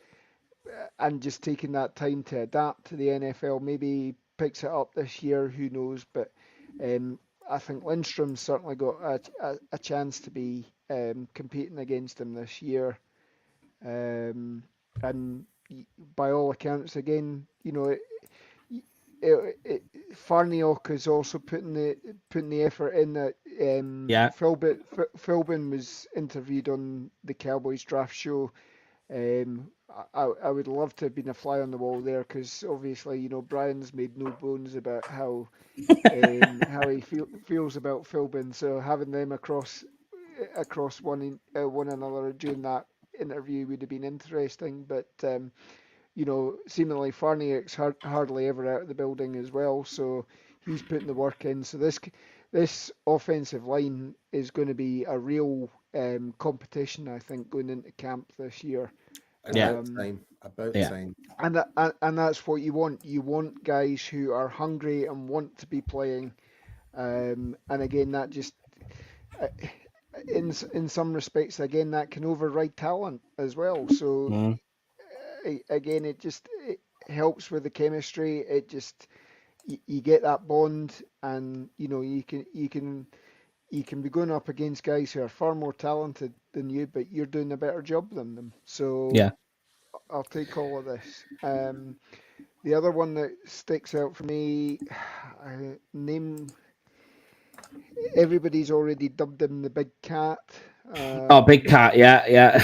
and just taking that time to adapt to the NFL, maybe he picks it up this year, who knows. But I think Lindstrom's certainly got a chance to be competing against him this year. And by all accounts, again, Farniok is also putting the effort in. That Philbin was interviewed on the Cowboys draft show. I would love to have been a fly on the wall there, because obviously Brian's made no bones about how he feels about Philbin. So having them across one another during that interview would have been interesting. But seemingly Farniok's hardly ever out of the building as well, so he's putting the work in. So this offensive line is going to be a real competition, I think, going into camp this year. About time. And that's what you want. You want guys who are hungry and want to be playing. And again, that just in some respects, again, that can override talent as well. So again, it helps with the chemistry. you get that bond, and you can be going up against guys who are far more talented than you, but you're doing a better job than them. So Yeah. I'll take all of this. The other one that sticks out for me, everybody's already dubbed him the Big Cat. Big Cat, yeah.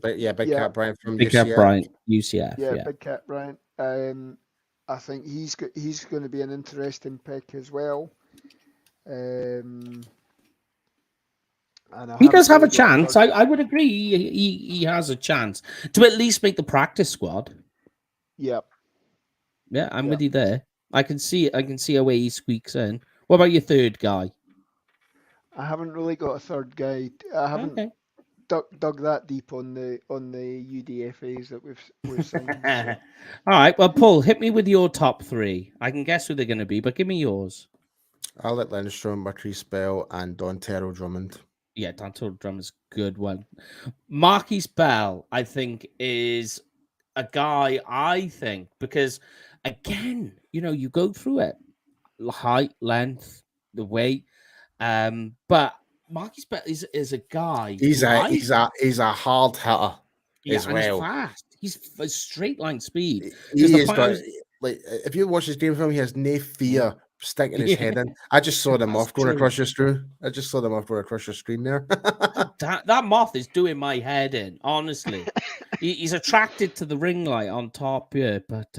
Big Yeah. Cat Brian from Big Cat UCF. Bryant, UCF, Yeah, yeah. Big Cat Bryant. I think he's going to be an interesting pick as well. And He does have a really got chance. third. I would agree. He has a chance to at least make the practice squad. Yep. Yeah, I'm Yeah. with you there. I can see a way he squeaks in. What about your third guy? I haven't really got a third guy. I haven't Okay. dug that deep on the UDFAs that we've signed. So. All right. Well, Paul, hit me with your top three. I can guess who they're going to be, but give me yours. Alec Lindstrom, Marquise Bell, and Dantario Drummond. Yeah, Dantario Drummond's a good one. Marquise Bell, I think, is a guy, because, again, you go through it. Height, length, the weight. But Marquise Bell is a guy. He's a hard hitter as and well. He's fast. He's a straight line speed. He is got, like, if you watch his game film, he has no fear sticking his head in. I just saw the moth going across your screen. I just saw the moth going across your screen there. that moth is doing my head in, honestly. He's attracted to the ring light on top, yeah. But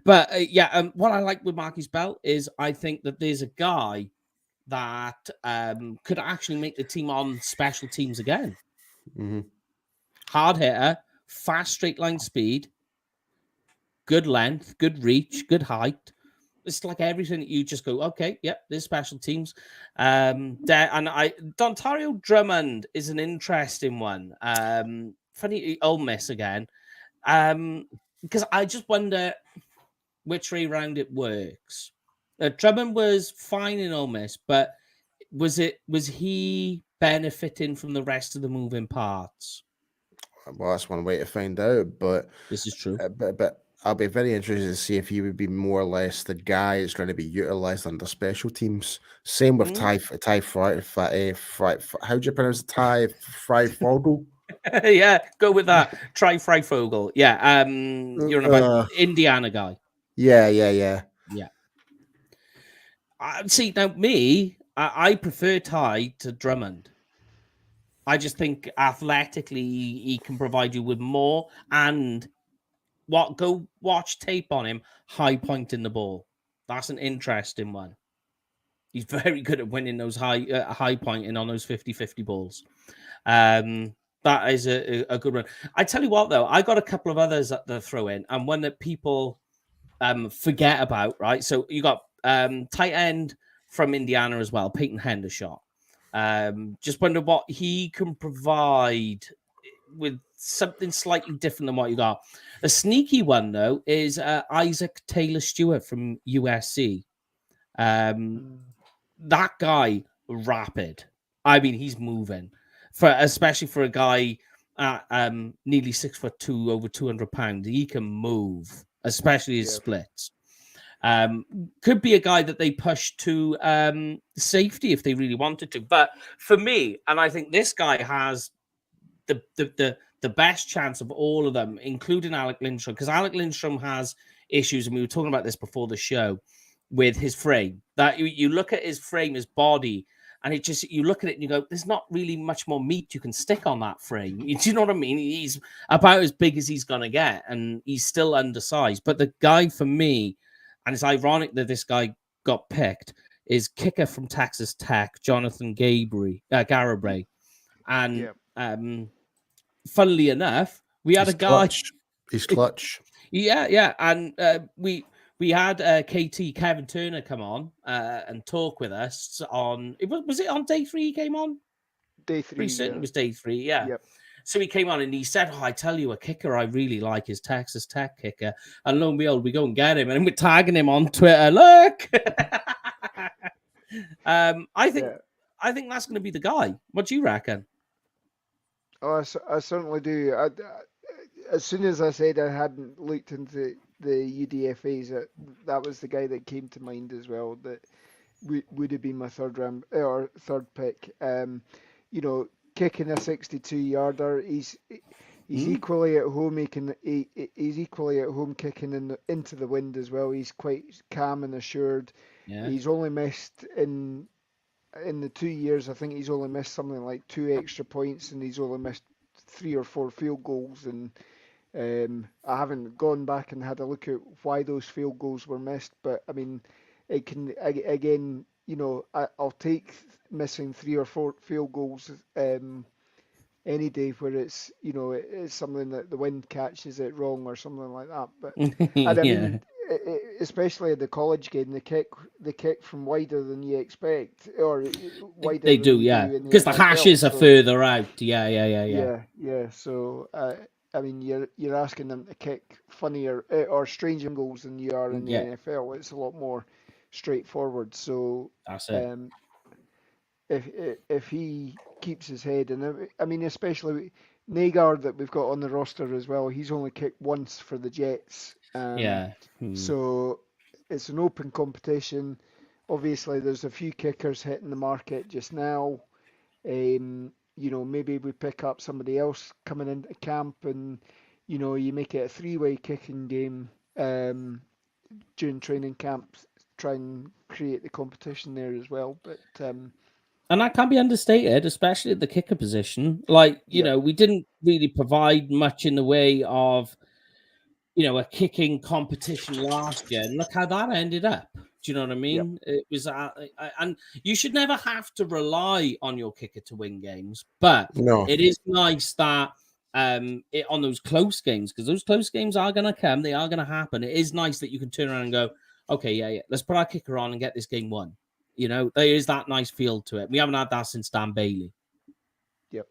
what I like with Marquise Bell is I think that there's a guy that could actually make the team on special teams again. Mm-hmm. Hard hitter, fast straight line speed, good length, good reach, good height. It's like everything that you just go, okay, yep, there's special teams. Dantario Drummond is an interesting one. Funny, Ole Miss again. Because I just wonder which way round it works. Drummond was fine in Ole Miss, but was he benefiting from the rest of the moving parts? Well, that's one way to find out, but this is true. But I'll be very interested to see if he would be more or less the guy that's going to be utilized under special teams. Same with Ty Fry. How do you pronounce it? Ty Freifogel? Yeah, go with that. Try Freifogel. Yeah, you're about Indiana guy. Yeah. See, now I prefer Ty to Drummond. I just think athletically he can provide you with more, and go watch tape on him high pointing the ball. That's an interesting one. He's very good at winning those high pointing on those 50-50 balls. That is a good one. I tell you what, though, I got a couple of others that they throw in, and one that people forget about, right? So you got tight end from Indiana as well, Peyton Hendershot. Just wonder what he can provide with something slightly different than what you got. A sneaky one, though, is Isaac Taylor-Stewart from USC. That guy, rapid. I mean, he's moving. Especially for a guy at nearly 6'2", over 200 pounds. He can move, especially his splits. Could be a guy that they push to safety if they really wanted to. But for me, and I think this guy has the best chance of all of them, including Alec Lindstrom, because Alec Lindstrom has issues, and we were talking about this before the show, with his frame. That you look at his frame, his body, and you look at it and you go, there's not really much more meat you can stick on that frame. Do you know what I mean? He's about as big as he's going to get, and he's still undersized. But the guy for me, and it's ironic that this guy got picked, is kicker from Texas Tech, Jonathan Garabray. And funnily enough, we had a guy. He's clutch. Yeah. And we had KT Kevin Turner come on and talk with us on. Was it on day 3 he came on? Day 3. Pretty certain it was day 3. Yeah. Yep. So he came on and he said, I tell you, a kicker I really like is Texas Tech kicker. And lo and behold, we go and get him. And we're tagging him on Twitter. Look! I think that's going to be the guy. What do you reckon? Oh, I certainly do. as soon as I said I hadn't looked into the UDFAs, that was the guy that came to mind as well. That would have been my third pick. You know, kicking a 62-yarder, he's equally at home. He's equally at home kicking into the wind as well. He's quite calm and assured. Yeah. He's only missed in the 2 years. I think he's only missed something like 2 extra points, and he's only missed 3 or 4 field goals. And I haven't gone back and had a look at why those field goals were missed, but I mean, it can again. You know, I'll take missing 3 or 4 field goals any day where it's, you know, it's something that the wind catches it wrong or something like that. But and I mean, especially in the college game, the kick from wider than you expect, or wider. They do, yeah, because the hashes are further out. Yeah. So I mean, you're asking them to kick funnier or stranger goals than you are in the NFL. It's a lot more straightforward. So that's it. If he keeps his head, and I mean, especially Nagar that we've got on the roster as well, he's only kicked once for the Jets. So it's an open competition. Obviously, there's a few kickers hitting the market just now. You know, maybe we pick up somebody else coming into camp, and you know, you make it a 3-way kicking game during training camp. Try and create the competition there as well, but and that can't be understated, especially at the kicker position. Like, you know, we didn't really provide much in the way of, you know, a kicking competition last year. And look how that ended up. Do you know what I mean? It was, and you should never have to rely on your kicker to win games, but it is nice that on those close games, because those close games are going to come, they are going to happen. It is nice that you can turn around and go, okay, let's put our kicker on and get this game won. You know, there is that nice feel to it. We haven't had that since Dan Bailey. Yep.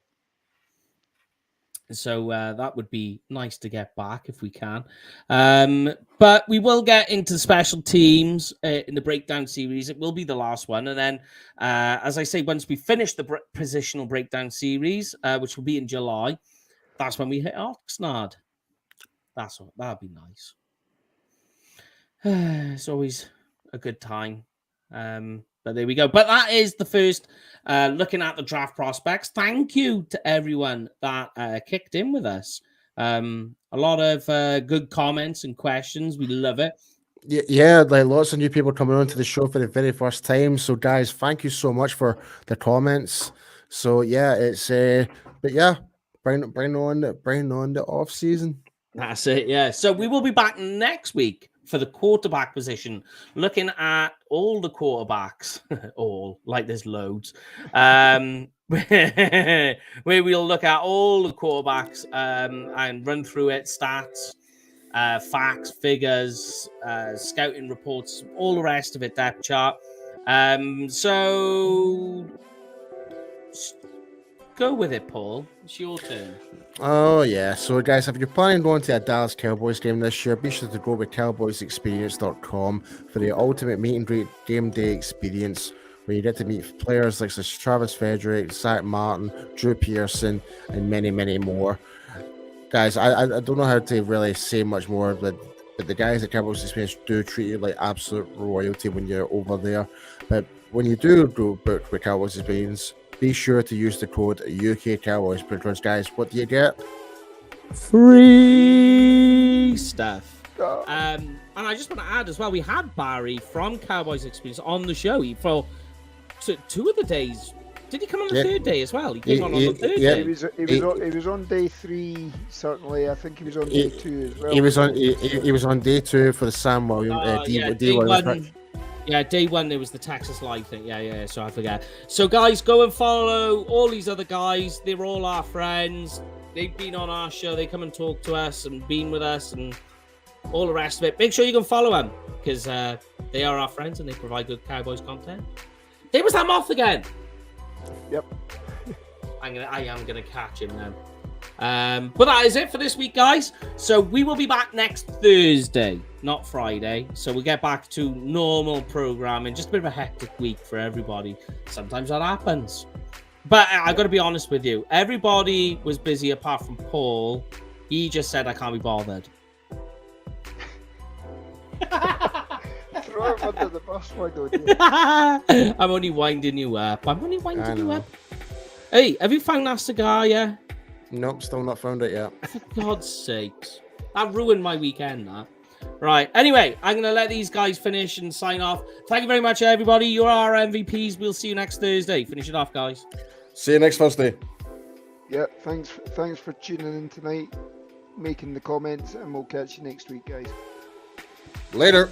So that would be nice to get back if we can. But we will get into special teams in the breakdown series. It will be the last one. And then, as I say, once we finish the positional breakdown series, which will be in July, that's when we hit Oxnard. That'd be nice. It's always a good time. But there we go. But that is the first looking at the draft prospects. Thank you to everyone that kicked in with us. A lot of good comments and questions. We love it. Yeah, like lots of new people coming onto the show for the very first time. So, guys, thank you so much for the comments. So, yeah, it's but yeah, bring on the off season. That's it. Yeah. So we will be back next week for the quarterback position, looking at all the quarterbacks, all, like there's loads, where we'll look at all the quarterbacks and run through it, stats, facts, figures, scouting reports, all the rest of it, depth chart. So go with it, Paul. It's your turn. Oh, yeah. So, guys, if you're planning on going to a Dallas Cowboys game this year, be sure to go with cowboysexperience.com for the ultimate meet and greet game day experience, where you get to meet players like Travis Frederick, Zach Martin, Drew Pearson, and many, many more. Guys, I don't know how to really say much more, but the guys at Cowboys Experience do treat you like absolute royalty when you're over there. But when you do go book with Cowboys Experience, be sure to use the code UK Cowboys, because, guys, what do you get? Free stuff. And I just want to add as well, we had Barry from Cowboys Experience on the show for 2 of the days. Did he come on the third day as well? He came on the third day. He was on day 3, certainly. I think he was on day 2 as well. He was on day 2 for the Sam Williams. Day 1 there was the Texas Live thing. Yeah, so I forget. So, guys, go and follow all these other guys. They're all our friends. They've been on our show. They come and talk to us and been with us and all the rest of it. Make sure you can follow them, because they are our friends and they provide good Cowboys content. There was that moth again. Yep. I am gonna catch him now. But that is it for this week, guys. So we will be back next Thursday, not Friday. So we'll get back to normal programming. Just a bit of a hectic week for everybody. Sometimes that happens. But I got to be honest with you. Everybody was busy apart from Paul He just said I can't be bothered. Throw him under the bus, why don't you? I'm only winding you up. Hey, have you found that cigar yet? Nope, still not found it yet. For God's sakes. That ruined my weekend, that. Right. Anyway, I'm going to let these guys finish and sign off. Thank you very much, everybody. You're our MVPs. We'll see you next Thursday. Finish it off, guys. See you next Thursday. Yeah, thanks for tuning in tonight, making the comments, and we'll catch you next week, guys. Later.